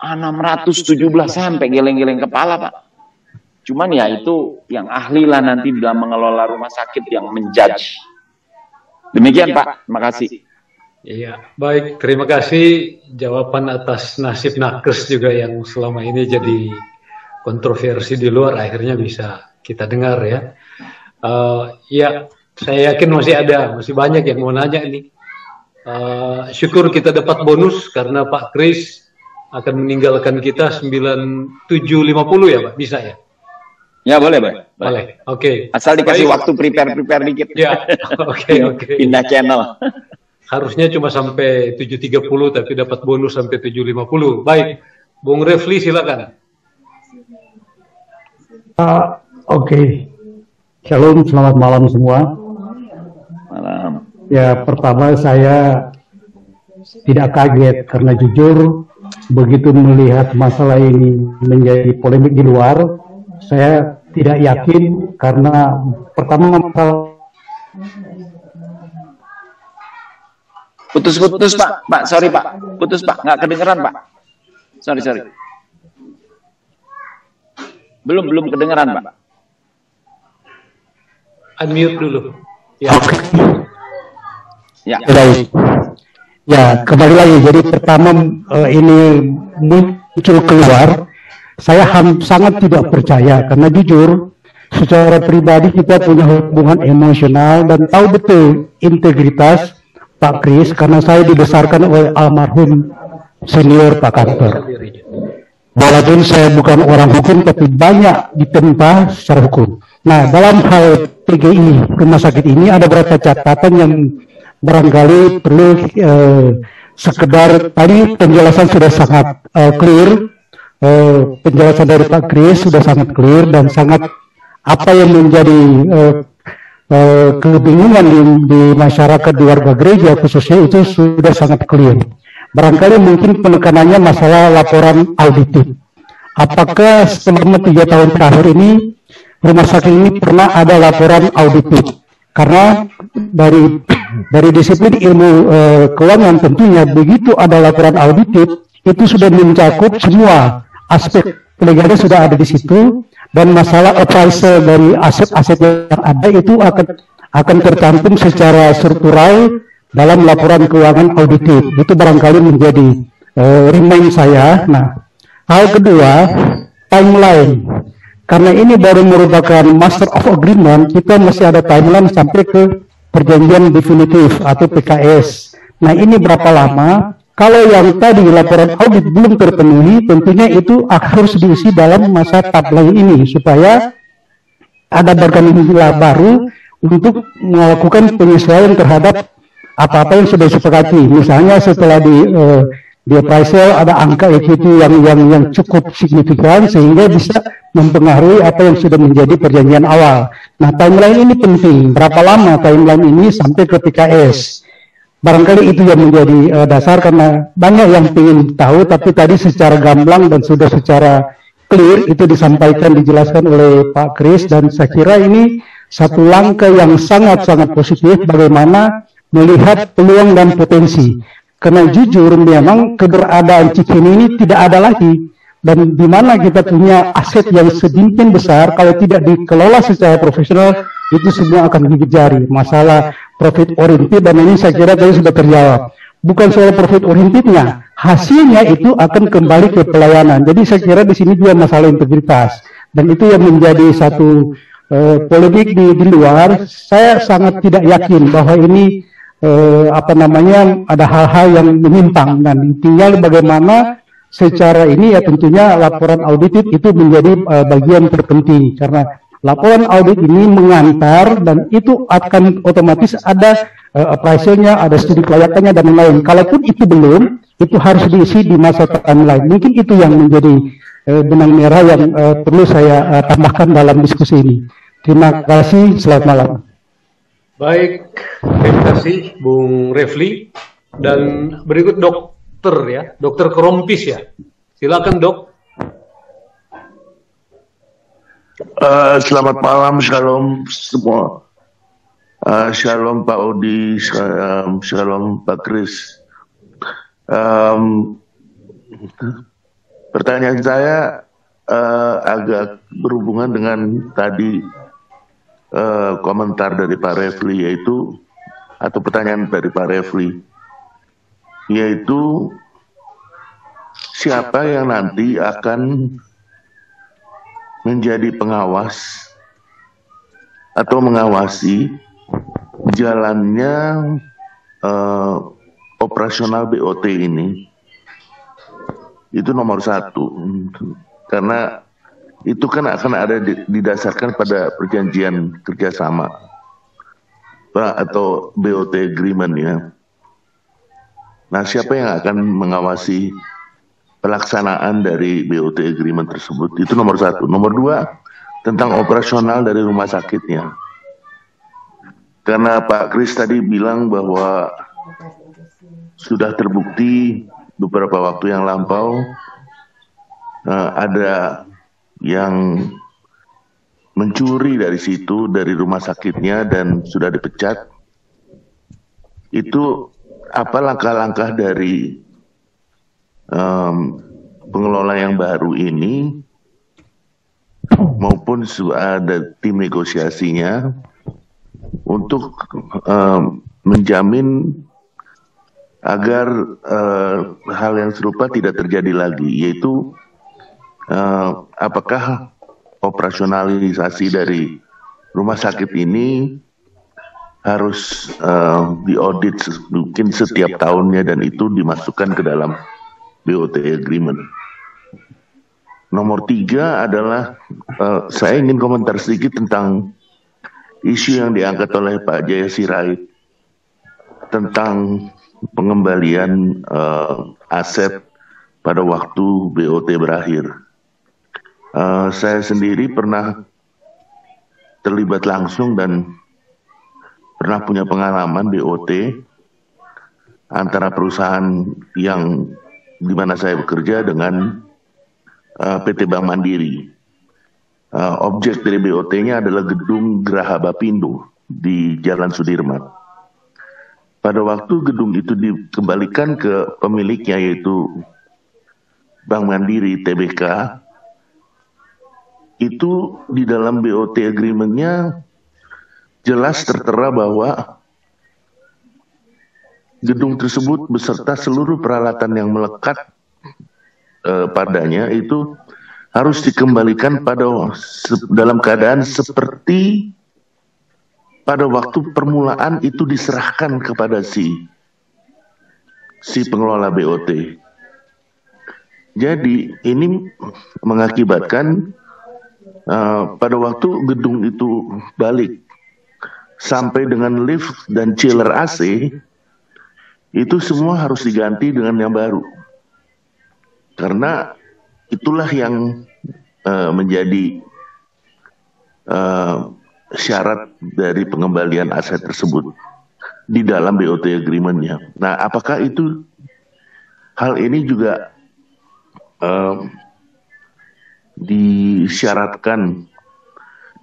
617 sampai geleng-geleng kepala, Pak. Cuman ya itu yang ahli lah nanti dalam mengelola rumah sakit yang menjudge. Demikian, Pak. Terima kasih. Iya, baik. Terima kasih jawaban atas nasib nakes juga yang selama ini jadi kontroversi di luar, akhirnya bisa kita dengar ya. Ya, saya yakin masih banyak yang mau nanya ini. Syukur kita dapat bonus karena Pak Kris akan meninggalkan kita 97.50 ya, Pak? Bisa ya? Ya, boleh, Pak. Boleh. Oke. Asal dikasih waktu prepare dikit. Ya, oke. Pindah channel. Harusnya cuma sampai 7.30 tapi dapat bonus sampai 7.50. Baik. Bung Refli silakan. Oke. Shalom, selamat malam semua. Malam. Ya, pertama saya tidak kaget karena jujur begitu melihat masalah ini menjadi polemik di luar, saya tidak yakin karena pertama putus Pak, sorry Pak, putus Pak, nggak kedengeran Pak, sorry, belum kedengeran Pak. Unmute dulu. Ya. Ya. Ya, kembali lagi. Jadi pertama ini muncul keluar, saya sangat tidak percaya karena jujur secara pribadi kita punya hubungan emosional dan tahu betul integritas Pak Kris karena saya dibesarkan oleh almarhum senior Pak Kantor. Walaupun saya bukan orang hukum tapi banyak ditempa secara hukum. Nah, dalam hal PGI rumah sakit ini ada beberapa catatan yang barangkali perlu sekedar tadi penjelasan sudah sangat clear, penjelasan dari Pak Kris sudah sangat clear dan sangat apa yang menjadi kebingungan di masyarakat di warga gereja khususnya itu sudah sangat clear. Barangkali mungkin penekanannya masalah laporan auditif. Apakah selama 3 tahun terakhir ini rumah sakit ini pernah ada laporan auditif? Karena dari disiplin ilmu keuangan tentunya begitu ada laporan auditif itu sudah mencakup semua aspek legalnya sudah ada di situ, dan masalah appraisal dari aset-aset yang ada itu akan tercantum secara struktural dalam laporan keuangan auditif. Itu barangkali menjadi remind saya. Nah, hal kedua, timeline. Karena ini baru merupakan Master of Agreement, kita masih ada timeline sampai ke perjanjian definitif atau PKS. Nah, ini berapa lama? Kalau yang tadi laporan audit belum terpenuhi, tentunya itu harus diisi dalam masa timeline ini supaya ada bergantilah baru untuk melakukan penyesuaian terhadap apa-apa yang sudah disepakati. Misalnya setelah di appraisal ada angka equity yang cukup signifikan sehingga bisa mempengaruhi apa yang sudah menjadi perjanjian awal. Nah, timeline ini penting. Berapa lama timeline ini sampai ke PKS? Barangkali itu yang menjadi dasar, karena banyak yang ingin tahu, tapi tadi secara gamblang dan sudah secara clear itu disampaikan, dijelaskan oleh Pak Kris, dan saya kira ini satu langkah yang sangat-sangat positif bagaimana melihat peluang dan potensi. Karena jujur memang keberadaan Cikini ini tidak ada lagi, dan di mana kita punya aset yang sedemikian besar, kalau tidak dikelola secara profesional itu semua akan gigit jari. Masalah profit oriented, dan ini saya kira tadi sudah terjawab. Bukan soal profit orientednya, hasilnya itu akan kembali ke pelayanan. Jadi saya kira di sini juga masalah integritas, dan itu yang menjadi satu polemik di luar. Saya sangat tidak yakin bahwa ini ada hal-hal yang menyimpang, dan tinggal bagaimana secara ini ya tentunya laporan auditif itu menjadi bagian terpenting, karena laporan audit ini mengantar dan itu akan otomatis ada appraisalnya, ada studi kelayakannya dan lain-lain. Kalaupun itu belum, itu harus diisi di masa timeline. Mungkin itu yang menjadi benang merah yang perlu saya tambahkan dalam diskusi ini. Terima kasih, selamat malam. Baik, terima kasih Bung Refli. Dan berikut dokter ya, Dokter Kerompis ya. Silakan dok. Selamat malam, shalom semua. Shalom Pak Odi, shalom Pak Kris. Pertanyaan saya agak berhubungan dengan tadi komentar dari Pak Refli, yaitu atau pertanyaan dari Pak Refli, yaitu siapa yang nanti akan menjadi pengawas atau mengawasi jalannya operasional BOT ini. Itu nomor satu, karena itu kan akan ada didasarkan pada perjanjian kerjasama atau BOT agreement ya. Nah, siapa yang akan mengawasi pelaksanaan dari BOT agreement tersebut? Itu nomor satu. Nomor dua, tentang operasional dari rumah sakitnya. Karena Pak Kris tadi bilang bahwa sudah terbukti beberapa waktu yang lampau ada yang mencuri dari situ, dari rumah sakitnya, dan sudah dipecat. Itu apa langkah-langkah dari pengelola yang baru ini, maupun ada tim negosiasinya untuk menjamin agar hal yang serupa tidak terjadi lagi, yaitu apakah operasionalisasi dari rumah sakit ini harus diaudit mungkin setiap tahunnya, dan itu dimasukkan ke dalam BOT agreement. Nomor tiga adalah saya ingin komentar sedikit tentang isu yang diangkat oleh Pak Jaya Sirait tentang pengembalian aset pada waktu BOT berakhir. Saya sendiri pernah terlibat langsung dan pernah punya pengalaman BOT antara perusahaan yang di mana saya bekerja dengan PT Bank Mandiri. Objek dari BOT-nya adalah gedung Geraha Bapindo di Jalan Sudirman. Pada waktu gedung itu dikembalikan ke pemiliknya yaitu Bank Mandiri TBK, itu di dalam BOT agreement-nya jelas tertera bahwa gedung tersebut beserta seluruh peralatan yang melekat padanya itu harus dikembalikan dalam keadaan seperti pada waktu permulaan itu diserahkan kepada si pengelola BOT. Jadi ini mengakibatkan pada waktu gedung itu balik sampai dengan lift dan chiller AC, itu semua harus diganti dengan yang baru. Karena itulah yang menjadi syarat dari pengembalian aset tersebut di dalam BOT agreement-nya. Nah, apakah itu hal ini juga disyaratkan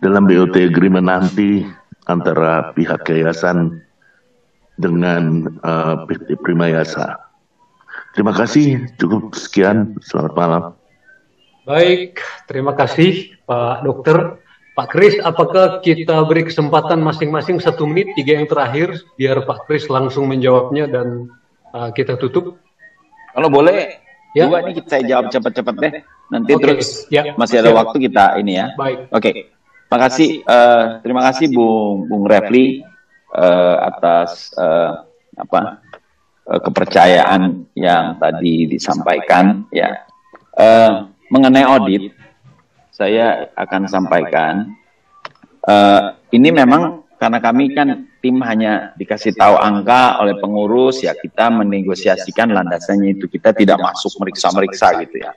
dalam BOT agreement nanti antara pihak yayasan dengan PT Primayasa? Terima kasih, cukup sekian, selamat malam. Baik, terima kasih Pak Dokter. Pak Kris, apakah kita beri kesempatan masing-masing 1 menit, 3 yang terakhir, biar Pak Kris langsung menjawabnya dan kita tutup? Kalau boleh, ya. 2 nih saya jawab cepat-cepat deh. Nanti terus ya. masih ada waktu kita ini ya. Baik. Oke, terima kasih Bung Refli atas kepercayaan yang tadi disampaikan ya. Mengenai audit, saya akan sampaikan, ini memang karena kami kan tim hanya dikasih tahu angka oleh pengurus, ya kita menegosiasikan landasannya itu, kita tidak masuk meriksa-meriksa gitu ya.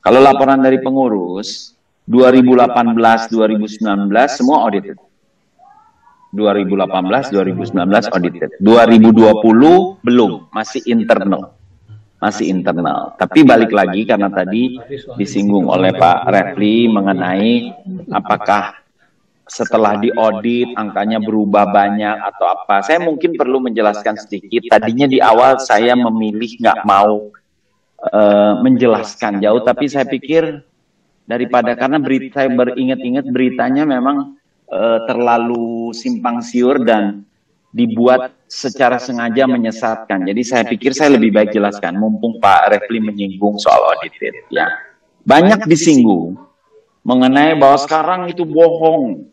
Kalau laporan dari pengurus, 2018, 2019 semua audited. 2018, 2019 audited. 2020 belum, masih internal. Tapi balik lagi karena tadi disinggung oleh Pak Refli mengenai apakah setelah diaudit angkanya berubah banyak atau apa. Saya mungkin perlu menjelaskan sedikit. Tadinya di awal saya memilih nggak mau menjelaskan jauh, tapi saya pikir daripada karena saya beringat-ingat beritanya memang terlalu simpang siur dan dibuat secara sengaja menyesatkan. Jadi saya pikir saya lebih baik jelaskan, mumpung Pak Refli menyinggung soal audited. Ya, banyak disinggung mengenai bahwa sekarang itu bohong,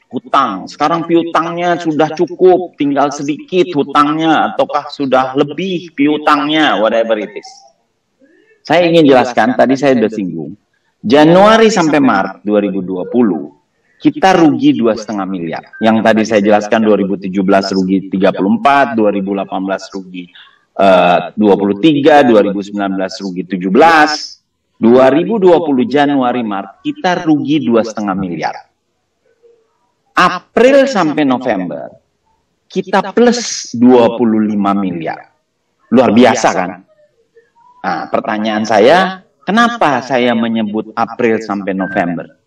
hutang. Sekarang piutangnya sudah cukup, tinggal sedikit hutangnya, ataukah sudah lebih piutangnya, whatever it is. Saya ingin jelaskan, tadi saya sudah singgung, Januari sampai Maret 2020, kita rugi 2,5 miliar. Yang tadi saya jelaskan 2017 rugi 34, 2018 rugi 23, 2019 rugi 17, 2020 Januari Maret kita rugi 2,5 miliar. April sampai November kita plus 25 miliar. Luar biasa kan? Nah, pertanyaan saya, kenapa saya menyebut April sampai November?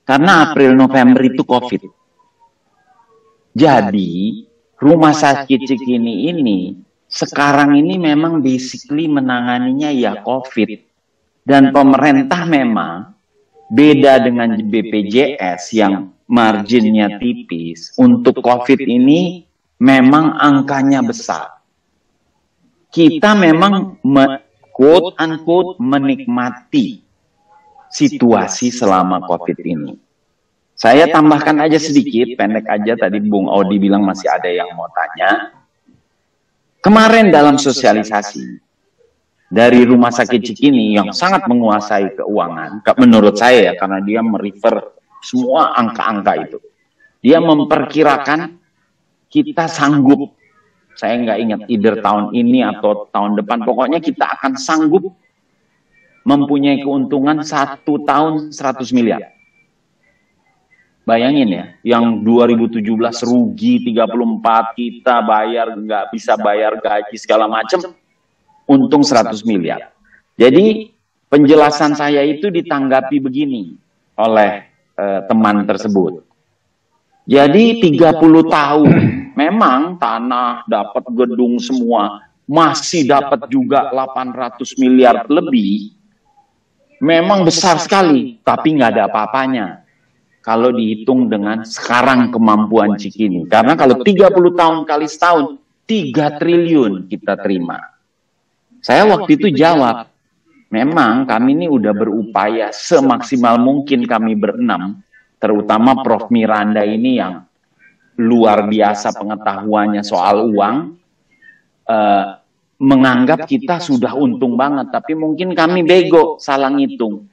Karena April November itu COVID. Jadi rumah sakit Cikini ini sekarang ini memang basically menanganinya ya COVID. Dan pemerintah memang beda dengan BPJS yang marginnya tipis. Untuk COVID ini memang angkanya besar. Kita memang quote unquote menikmati situasi selama COVID ini. Saya tambahkan aja sedikit, pendek aja, tadi Bung Audi bilang masih ada yang mau tanya. Kemarin dalam sosialisasi dari Rumah Sakit Cikini yang sangat menguasai keuangan, menurut saya ya, karena dia merefer semua angka-angka itu. Dia memperkirakan kita sanggup, saya nggak ingat either tahun ini atau tahun depan, pokoknya kita akan sanggup mempunyai keuntungan 1 tahun 100 miliar. Bayangin ya, yang 2017 rugi 34, kita bayar nggak bisa bayar gaji segala macam, untung 100 miliar. Jadi penjelasan saya itu ditanggapi begini oleh teman tersebut. Jadi 30 tahun, memang tanah dapat gedung semua, masih dapat juga 800 miliar lebih. Memang besar sekali, tapi nggak ada apa-apanya kalau dihitung dengan sekarang kemampuan Cikini. Karena kalau 30 tahun kali setahun, 3 triliun kita terima. Saya waktu itu jawab, memang kami ini udah berupaya semaksimal mungkin kami berenam, terutama Prof. Miranda ini yang luar biasa pengetahuannya soal uang, menganggap kita sudah untung banget, tapi mungkin kami bego, salah ngitung.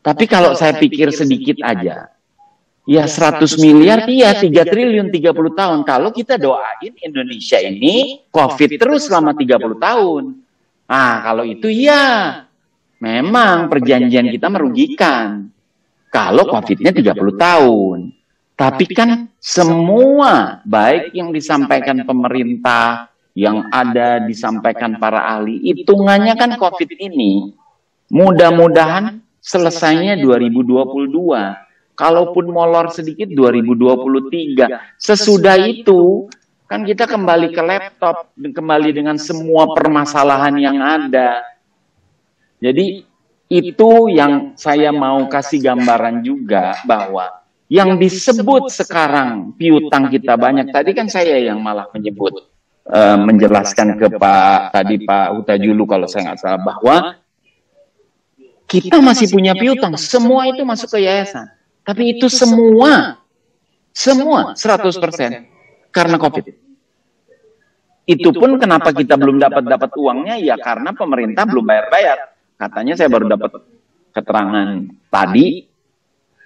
Tapi kalau saya pikir sedikit aja, ya 100 miliar, iya 3 triliun 30 tahun. Kalau kita doain Indonesia ini COVID terus selama 30 tahun. Ah, kalau itu ya, memang perjanjian kita merugikan. Kalau COVID-nya 30 tahun. Tapi kan semua, baik yang disampaikan pemerintah, yang ada disampaikan para ahli, hitungannya kan COVID ini mudah-mudahan selesainya 2022. Kalaupun molor sedikit 2023. Sesudah itu kan kita kembali ke laptop, kembali dengan semua permasalahan yang ada. Jadi itu yang saya mau kasih gambaran juga, bahwa yang disebut sekarang piutang kita banyak. Tadi kan saya yang malah menyebut, menjelaskan ke Pak Huta-Julu kalau saya nggak salah, bahwa kita masih punya piutang, semua itu masuk ke yayasan. Tapi itu semua 100% karena COVID. Itu pun kenapa kita belum dapat uangnya, ya karena pemerintah belum bayar-bayar. Katanya saya baru dapat keterangan tadi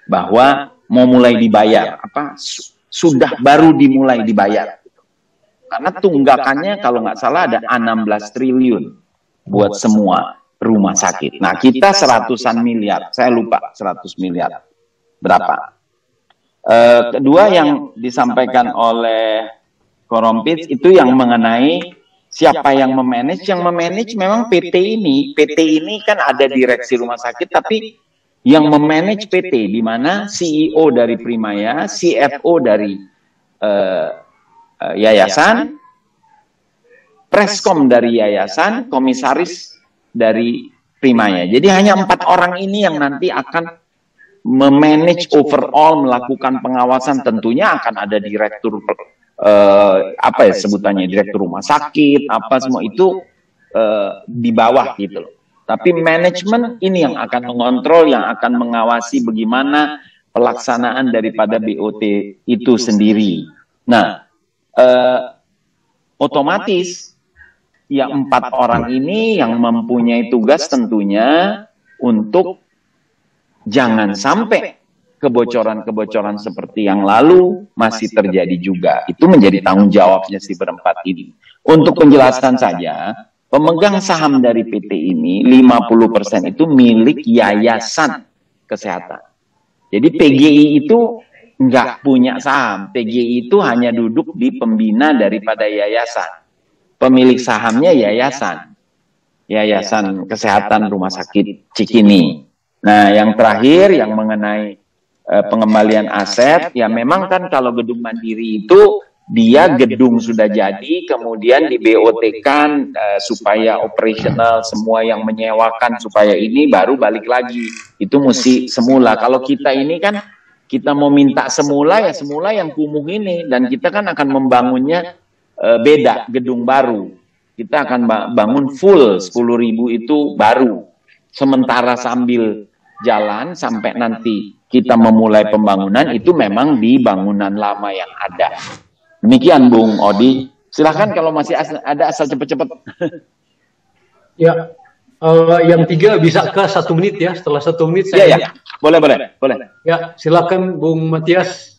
bahwa mau mulai dibayar, sudah baru dimulai dibayar. Karena tunggakannya kalau nggak salah ada 16 triliun buat semua rumah sakit. Nah, kita 100-an miliar, saya lupa 100 miliar berapa. Kedua yang disampaikan oleh Korompits itu yang mengenai siapa yang memanage. Yang memanage memang PT ini. PT ini kan ada direksi rumah sakit, tapi yang memanage PT, di mana CEO dari Primaya, CFO dari yayasan, Preskom dari yayasan, komisaris dari Primaya. Jadi hanya 4 orang ini yang nanti akan memanage overall, melakukan pengawasan. Tentunya akan ada direktur sebutannya, direktur rumah sakit, semua itu di bawah gitu loh. Tapi manajemen ini yang akan mengontrol, yang akan mengawasi bagaimana pelaksanaan daripada BOT itu sendiri. Nah, otomatis yang 4 orang ini yang mempunyai tugas tentunya untuk jangan sampai kebocoran-kebocoran seperti yang lalu masih terjadi juga. Itu menjadi tanggung jawabnya si berempat ini. Untuk penjelasan saja, pemegang saham dari PT ini 50% itu milik yayasan kesehatan. Jadi PGI itu nggak punya saham. PGI itu hanya duduk di pembina daripada yayasan. Pemilik sahamnya yayasan. Yayasan Kesehatan Rumah Sakit Cikini. Nah, yang terakhir yang mengenai pengembalian aset, ya memang kan kalau gedung Mandiri itu dia gedung sudah jadi, kemudian di BOT-kan supaya operasional, semua yang menyewakan supaya ini baru balik lagi. Itu mesti semula. Kalau kita ini kan, kita mau minta semula, ya semula yang kumuh ini. Dan kita kan akan membangunnya beda, gedung baru. Kita akan bangun full 10.000 itu baru. Sementara sambil jalan sampai nanti kita memulai pembangunan, itu memang di bangunan lama yang ada. Demikian Bung Odi. Silahkan kalau masih ada asal cepet-cepet. Ya, yang 3 bisa ke 1 menit ya. Setelah 1 menit saya. Ya. Boleh. Ya, silakan Bung Matias.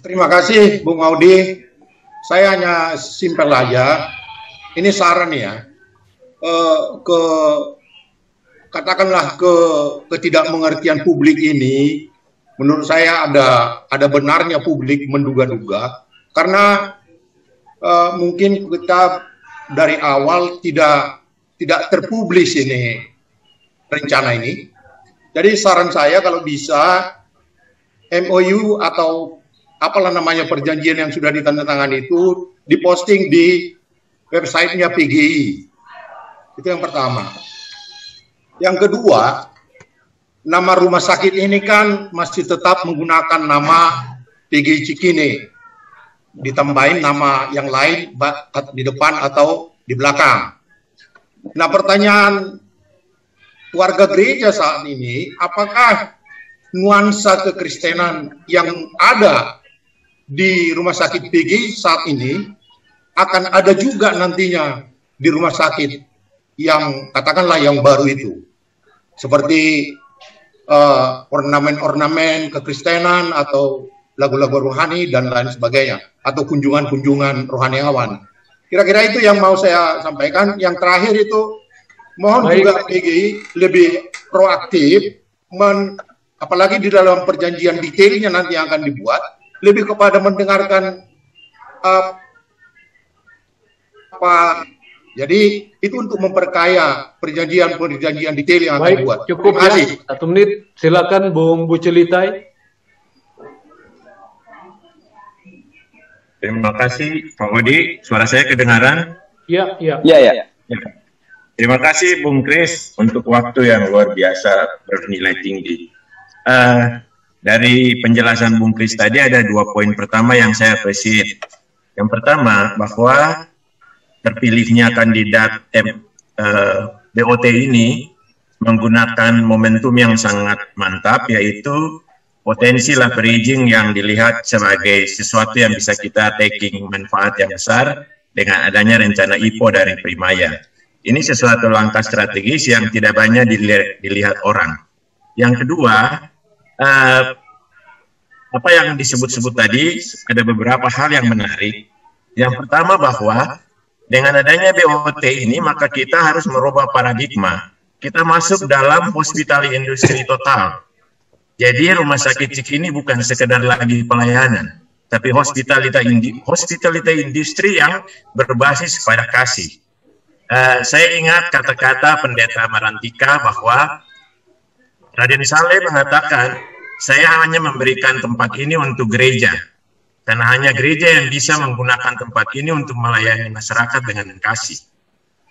Terima kasih Bung Audi. Saya hanya simpel aja. Ini saran ya. Ke katakanlah ketidakmengertian publik ini, menurut saya ada benarnya publik menduga-duga, karena mungkin kita dari awal tidak terpublis ini rencana ini. Jadi saran saya kalau bisa MOU atau apalah namanya perjanjian yang sudah ditandatangani itu diposting di websitenya PGI. Itu yang pertama. Yang kedua, nama rumah sakit ini kan masih tetap menggunakan nama PGI Cikini. Ditambahin nama yang lain di depan atau di belakang. Nah, pertanyaan warga gereja saat ini, apakah nuansa kekristenan yang ada di rumah sakit PGI saat ini akan ada juga nantinya di rumah sakit yang katakanlah yang baru itu, seperti ornamen-ornamen kekristenan atau lagu-lagu rohani dan lain sebagainya, atau kunjungan-kunjungan rohaniawan. Kira-kira itu yang mau saya sampaikan. Yang terakhir itu mohon juga PGI lebih proaktif, apalagi di dalam perjanjian detailnya nanti yang akan dibuat, lebih kepada mendengarkan apa. Jadi itu untuk memperkaya perjanjian detail yang akan dibuat. Cukup ya, 1 menit. Silakan Bung Bucelitai. Terima kasih Pak Odi. Suara saya kedengaran? Ya. Terima kasih Bung Kris untuk waktu yang luar biasa bernilai tinggi. Dari penjelasan Bung Kris tadi ada 2 poin pertama yang saya appreciate. Yang pertama, bahwa terpilihnya kandidat BOT ini menggunakan momentum yang sangat mantap, yaitu potensi leveraging yang dilihat sebagai sesuatu yang bisa kita taking manfaat yang besar dengan adanya rencana IPO dari Primaya. Ini sesuatu langkah strategis yang tidak banyak dilihat orang. Yang kedua, apa yang disebut-sebut tadi, ada beberapa hal yang menarik. Yang pertama bahwa dengan adanya BOT ini, maka kita harus merubah paradigma. Kita masuk dalam hospitality industry total. Jadi rumah sakit Cikini bukan sekedar lagi pelayanan, tapi hospitality industri yang berbasis pada kasih. Saya ingat kata-kata Pendeta Marantika bahwa Raden Saleh mengatakan, saya hanya memberikan tempat ini untuk gereja, karena hanya gereja yang bisa menggunakan tempat ini untuk melayani masyarakat dengan kasih.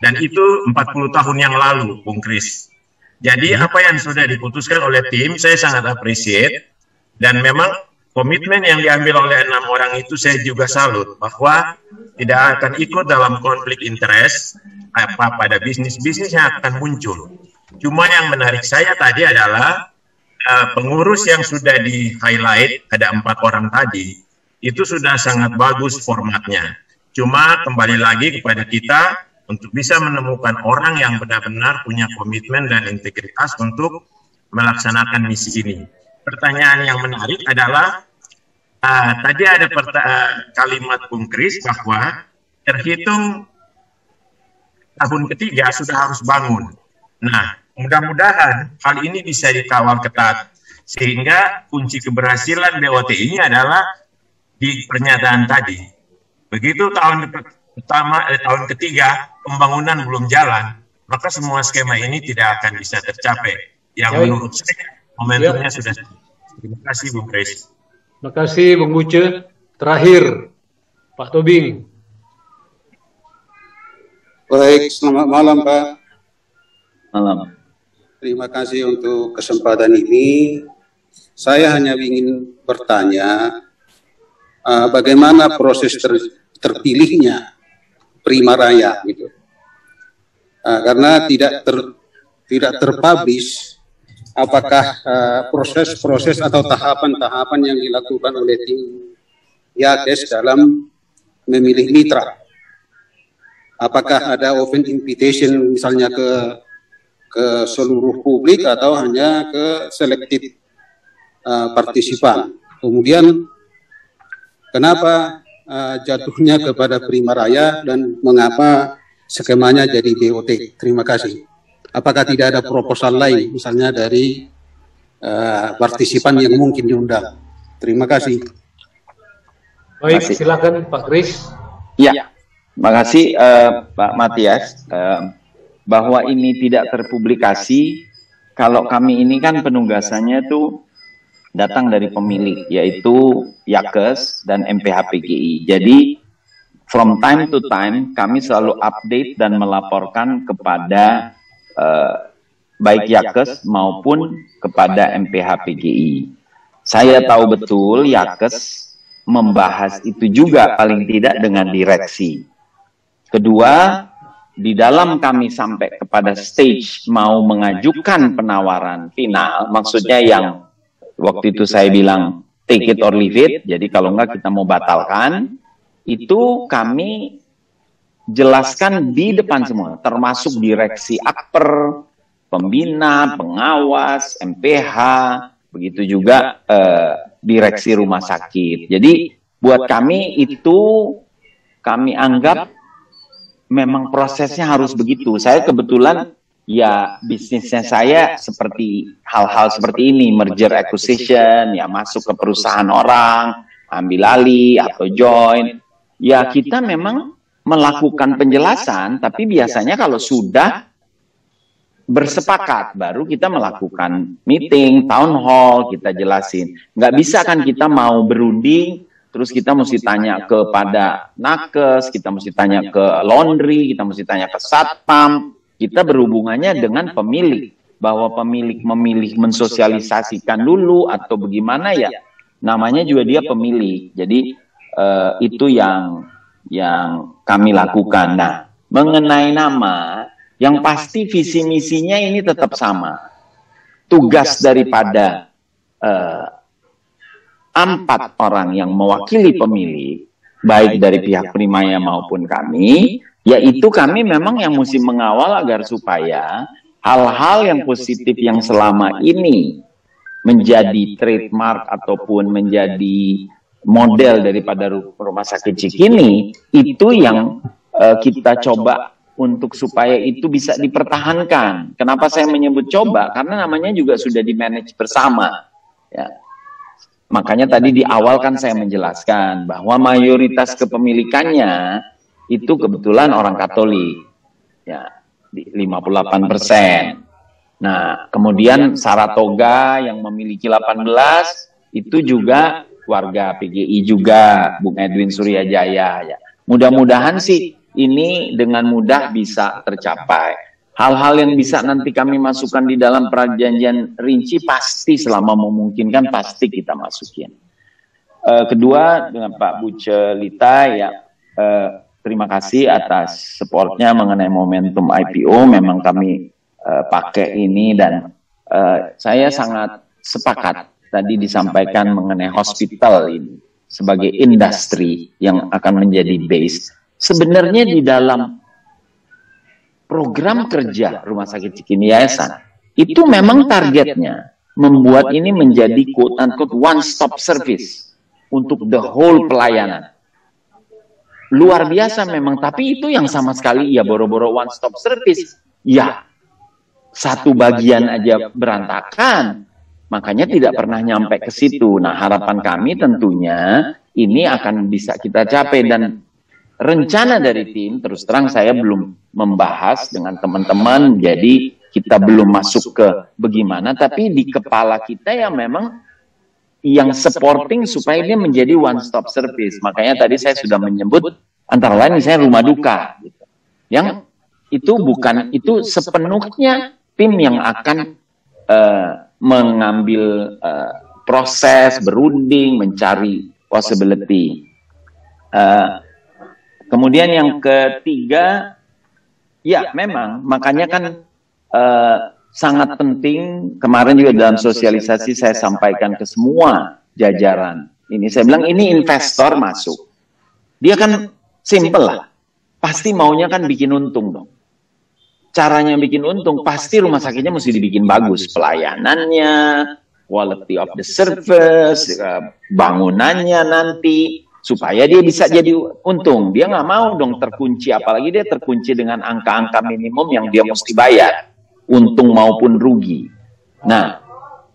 Dan itu 40 tahun yang lalu, Bung Kris. Jadi apa yang sudah diputuskan oleh tim, saya sangat appreciate. Dan memang komitmen yang diambil oleh 6 orang itu saya juga salut, bahwa tidak akan ikut dalam konflik interest pada bisnis-bisnis yang akan muncul. Cuma yang menarik saya tadi adalah pengurus yang sudah di-highlight, ada 4 orang tadi, itu sudah sangat bagus formatnya. Cuma kembali lagi kepada kita untuk bisa menemukan orang yang benar-benar punya komitmen dan integritas untuk melaksanakan misi ini. Pertanyaan yang menarik adalah, tadi ada kalimat Bung Kris bahwa terhitung tahun ketiga sudah harus bangun. Nah, mudah-mudahan hal ini bisa dikawal ketat, sehingga kunci keberhasilan BOT ini adalah di pernyataan tadi. Begitu tahun ketiga pembangunan belum jalan, maka semua skema ini tidak akan bisa tercapai. Yang menurut saya momentumnya sudah. Terima kasih Bung Kris. Terima kasih Bung Buce. Terakhir Pak Tobing. Baik, selamat malam Pak. Malam. Terima kasih untuk kesempatan ini. Saya hanya ingin bertanya, bagaimana proses terpilihnya Primaraya gitu. Karena tidak terpublish apakah proses-proses atau tahapan-tahapan yang dilakukan oleh tim YAKES dalam memilih mitra. Apakah ada open invitation misalnya ke seluruh publik atau hanya ke selected partisipan. Kemudian kenapa jatuhnya kepada Primaraya dan mengapa skemanya jadi BOT? Terima kasih. Apakah tidak ada proposal lain, misalnya dari partisipan yang mungkin diundang? Terima kasih. Baik, silakan Pak Kris. Ya, makasih Pak Matias. Bahwa ini tidak terpublikasi, kalau kami ini kan penugasannya tuh datang dari pemilik, yaitu Yakes dan MPHPGI. Jadi from time to time kami selalu update dan melaporkan kepada baik Yakes maupun kepada MPHPGI. Saya tahu betul Yakes membahas itu juga paling tidak dengan direksi. Kedua, di dalam kami sampai kepada stage mau mengajukan penawaran final, maksudnya yang waktu itu saya bilang take it or leave it, jadi kalau enggak kita mau batalkan, itu kami jelaskan di depan semua, termasuk direksi Akper, pembina, pengawas, MPH, begitu juga direksi rumah sakit. Jadi buat kami itu kami anggap memang prosesnya harus begitu. Saya kebetulan ya bisnisnya saya seperti hal-hal seperti ini, merger acquisition, ya masuk ke perusahaan orang, ambil alih atau join. Ya kita memang melakukan penjelasan, tapi biasanya kalau sudah bersepakat, baru kita melakukan meeting, town hall, kita jelasin. Nggak bisa kan kita mau berunding, terus kita mesti tanya kepada nakes, kita mesti tanya ke laundry, kita mesti tanya ke satpam. Kita berhubungannya dengan pemilik, bahwa pemilik memilih mensosialisasikan dulu atau bagaimana ya, namanya juga dia pemilik. Jadi itu yang kami lakukan. Nah, mengenai nama, yang pasti visi misinya ini tetap sama. Tugas daripada 4 orang yang mewakili pemilih, baik dari pihak Primaya maupun kami, yaitu kami memang yang mesti mengawal agar supaya hal-hal yang positif yang selama ini menjadi trademark ataupun menjadi model daripada rumah sakit Cikini, itu yang kita coba untuk supaya itu bisa dipertahankan. Kenapa saya menyebut coba? Karena namanya juga sudah di-manage bersama. Ya. Makanya tadi di awal kan saya menjelaskan bahwa mayoritas kepemilikannya itu kebetulan orang Katolik. Ya, 58%. Nah, kemudian Saratoga yang memiliki 18 itu juga warga PGI juga, Bung Edwin Suryajaya. Ya. Mudah-mudahan sih ini dengan mudah bisa tercapai. Hal-hal yang bisa nanti kami masukkan di dalam perjanjian rinci pasti selama memungkinkan pasti kita masukin. Kedua dengan Pak Bucelita ya terima kasih atas supportnya mengenai momentum IPO. Memang kami pakai ini dan saya sangat sepakat tadi disampaikan mengenai hospital ini sebagai industri yang akan menjadi base. Sebenarnya di dalam program kerja Rumah Sakit Cikini Yayasan itu memang targetnya membuat ini menjadi quote-unquote one-stop service untuk the whole pelayanan. Luar biasa memang, tapi itu yang sama sekali ya boro-boro one-stop service. Ya, satu bagian aja berantakan, makanya tidak pernah nyampe ke situ. Nah, harapan kami tentunya ini akan bisa kita capai dan rencana dari tim, terus terang saya belum membahas dengan teman-teman, jadi kita belum masuk ke bagaimana, tapi di kepala kita yang memang yang supporting supaya dia menjadi one stop service. Makanya tadi saya sudah menyebut antara lain misalnya rumah duka, gitu. Yang itu bukan, itu sepenuhnya tim yang akan mengambil proses, berunding, mencari possibility. Kemudian yang ketiga, ya memang, makanya kan sangat penting, kemarin juga dalam sosialisasi saya sampaikan ke semua jajaran. Ini saya bilang, ini investor masuk. Dia kan simple lah, pasti maunya kan bikin untung dong. Caranya bikin untung, pasti rumah sakitnya mesti dibikin bagus. Pelayanannya, quality of the service, bangunannya nanti, supaya dia bisa jadi untung. Dia nggak mau dong terkunci, apalagi dia terkunci dengan angka-angka minimum yang dia mesti bayar. untung maupun rugi. Nah,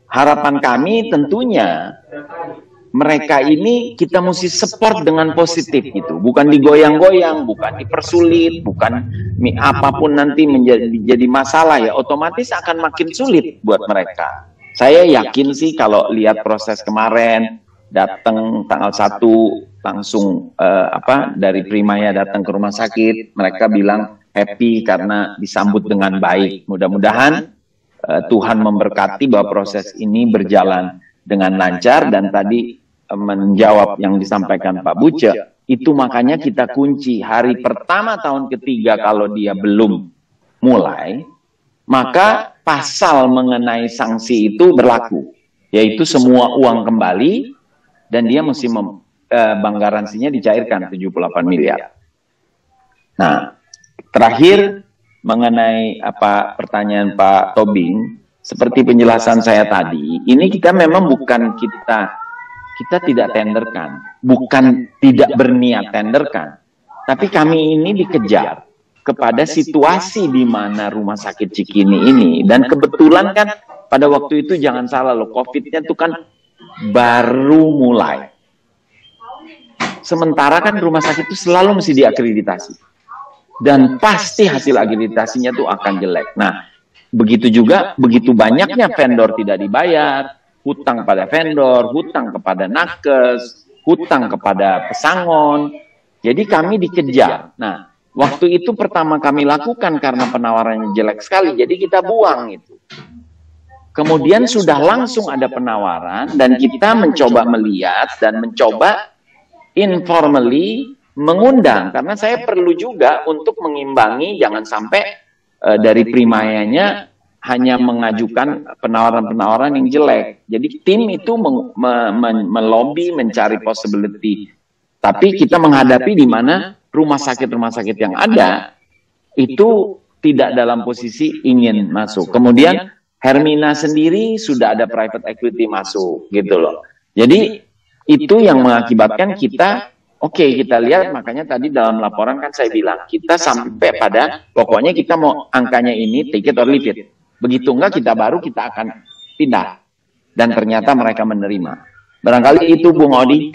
harapan kami tentunya mereka ini kita mesti support dengan positif gitu, bukan digoyang-goyang, bukan dipersulit, bukan apapun nanti menjadi masalah ya, otomatis akan makin sulit buat mereka. Saya yakin sih kalau lihat proses kemarin, datang tanggal 1 langsung dari Primaya datang ke rumah sakit, mereka bilang happy karena disambut dengan baik. Mudah-mudahan Tuhan memberkati bahwa proses ini berjalan dengan lancar, dan tadi menjawab yang disampaikan Pak Buce, itu makanya kita kunci hari pertama tahun ketiga kalau dia belum mulai, maka pasal mengenai sanksi itu berlaku, yaitu semua uang kembali dan dia mesti bank garansinya dicairkan 78 miliar. Nah, terakhir mengenai pertanyaan Pak Tobing, seperti penjelasan saya tadi, ini kita memang bukan kita tidak tenderkan, bukan tidak berniat tenderkan, tapi kami ini dikejar kepada situasi di mana rumah sakit Cikini ini, dan kebetulan kan pada waktu itu jangan salah loh, COVID-nya itu kan baru mulai. Sementara kan rumah sakit itu selalu mesti diakreditasi, dan pasti hasil akreditasinya tuh akan jelek. Nah, begitu juga, begitu banyaknya vendor tidak dibayar, hutang pada vendor, hutang kepada nakes, hutang kepada pesangon. Jadi kami dikejar. Nah, waktu itu pertama kami lakukan karena penawarannya jelek sekali, jadi kita buang itu. Kemudian sudah langsung ada penawaran, dan kita mencoba melihat dan mencoba informally mengundang, karena saya perlu juga untuk mengimbangi, jangan sampai dari Primayanya hanya mengajukan penawaran-penawaran yang jelek. Jadi tim itu melobi, mencari possibility. Tapi kita menghadapi di mana rumah sakit yang ada itu tidak dalam posisi ingin masuk. Kemudian Hermina sendiri sudah ada private equity masuk gitu loh. Jadi itu yang mengakibatkan kita, kita lihat, makanya tadi dalam laporan kan saya bilang, kita sampai pada pokoknya kita mau angkanya ini, take it or leave it. Begitu enggak, kita akan pindah. Dan ternyata mereka menerima. Barangkali itu Bung Odi.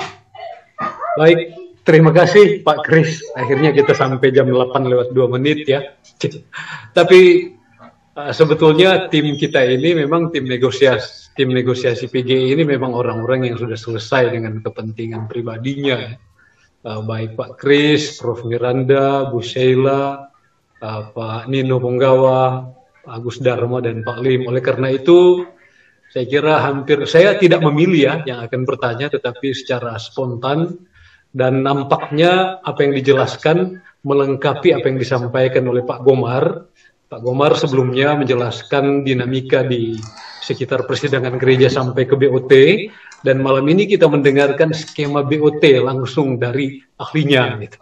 Baik, terima kasih Pak Kris. Akhirnya kita sampai jam 8:02 ya. Tapi sebetulnya tim kita ini memang tim negosiasi PGI ini memang orang-orang yang sudah selesai dengan kepentingan pribadinya. Baik Pak Kris, Prof Miranda, Bu Sheila, Pak Nino Punggawa, Agus Dharma, dan Pak Lim. Oleh karena itu, saya kira saya tidak memilih yang akan bertanya, tetapi secara spontan, dan nampaknya apa yang dijelaskan melengkapi apa yang disampaikan oleh Pak Gomar. Pak Gomar sebelumnya menjelaskan dinamika di sekitar persidangan gereja sampai ke BOT, dan malam ini kita mendengarkan skema BOT langsung dari ahlinya. Gitu.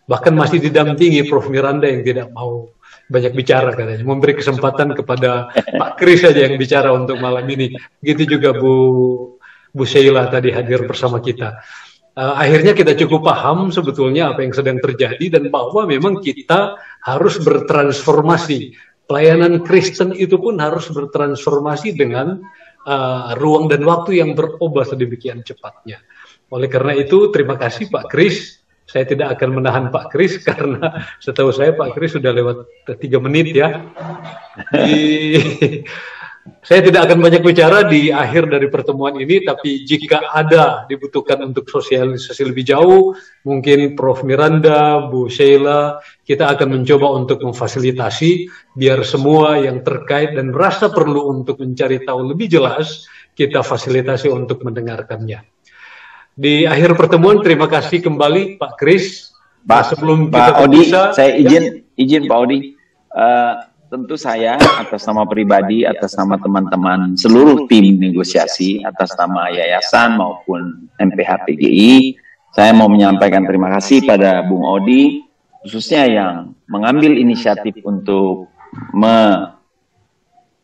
Bahkan masih didampingi Prof Miranda yang tidak mau banyak bicara katanya, memberi kesempatan kepada Pak Kris saja yang bicara untuk malam ini. Begitu juga Bu Sheila tadi hadir bersama kita. Akhirnya kita cukup paham sebetulnya apa yang sedang terjadi, dan bahwa memang kita harus bertransformasi. Pelayanan Kristen itu pun harus bertransformasi dengan ruang dan waktu yang berubah sedemikian cepatnya. Oleh karena itu, terima kasih Pak Kris. Saya tidak akan menahan Pak Kris karena setahu saya Pak Kris sudah lewat 3 menit ya. Saya tidak akan banyak bicara di akhir dari pertemuan ini, tapi jika ada dibutuhkan untuk sosialisasi lebih jauh, mungkin Prof Miranda, Bu Sheila, kita akan mencoba untuk memfasilitasi biar semua yang terkait dan merasa perlu untuk mencari tahu lebih jelas, kita fasilitasi untuk mendengarkannya. Di akhir pertemuan, terima kasih kembali Pak Kris. Sebelum kita Odi, saya izin Pak Odi, tentu saya atas nama pribadi, atas nama teman-teman seluruh tim negosiasi, atas nama yayasan maupun MPH PGI, saya mau menyampaikan terima kasih pada Bung Odi, khususnya yang mengambil inisiatif untuk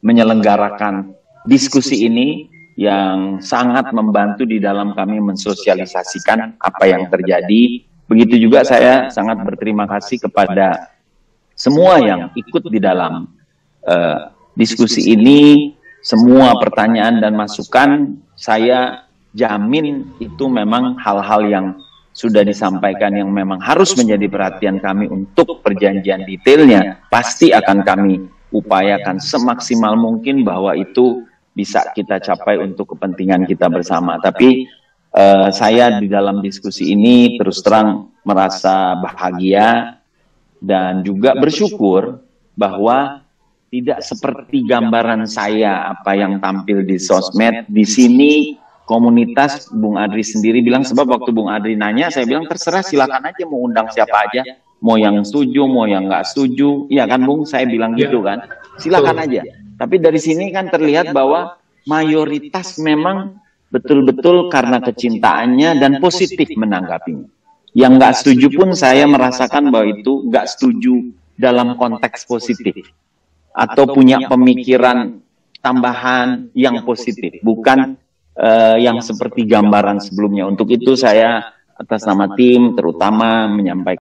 menyelenggarakan diskusi ini, yang sangat membantu di dalam kami mensosialisasikan apa yang terjadi. Begitu juga saya sangat berterima kasih kepada semua yang ikut di dalam diskusi ini, semua pertanyaan dan masukan, saya jamin itu memang hal-hal yang sudah disampaikan yang memang harus menjadi perhatian kami untuk perjanjian detailnya. Pasti akan kami upayakan semaksimal mungkin bahwa itu bisa kita capai untuk kepentingan kita bersama. Tapi saya di dalam diskusi ini terus terang merasa bahagia dan juga bersyukur bahwa tidak seperti gambaran saya apa yang tampil di sosmed. Di sini komunitas Bung Adri sendiri bilang, sebab waktu Bung Adri nanya, saya bilang terserah, silakan aja mau undang siapa aja, mau yang setuju, mau yang nggak setuju, iya kan Bung, saya bilang gitu kan, silakan aja. Tapi dari sini kan terlihat bahwa mayoritas memang betul-betul karena kecintaannya dan positif menanggapinya. Yang nggak setuju pun saya merasakan bahwa itu nggak setuju dalam konteks positif, atau punya pemikiran tambahan yang positif, bukan yang seperti gambaran sebelumnya. Untuk itu saya atas nama tim terutama menyampaikan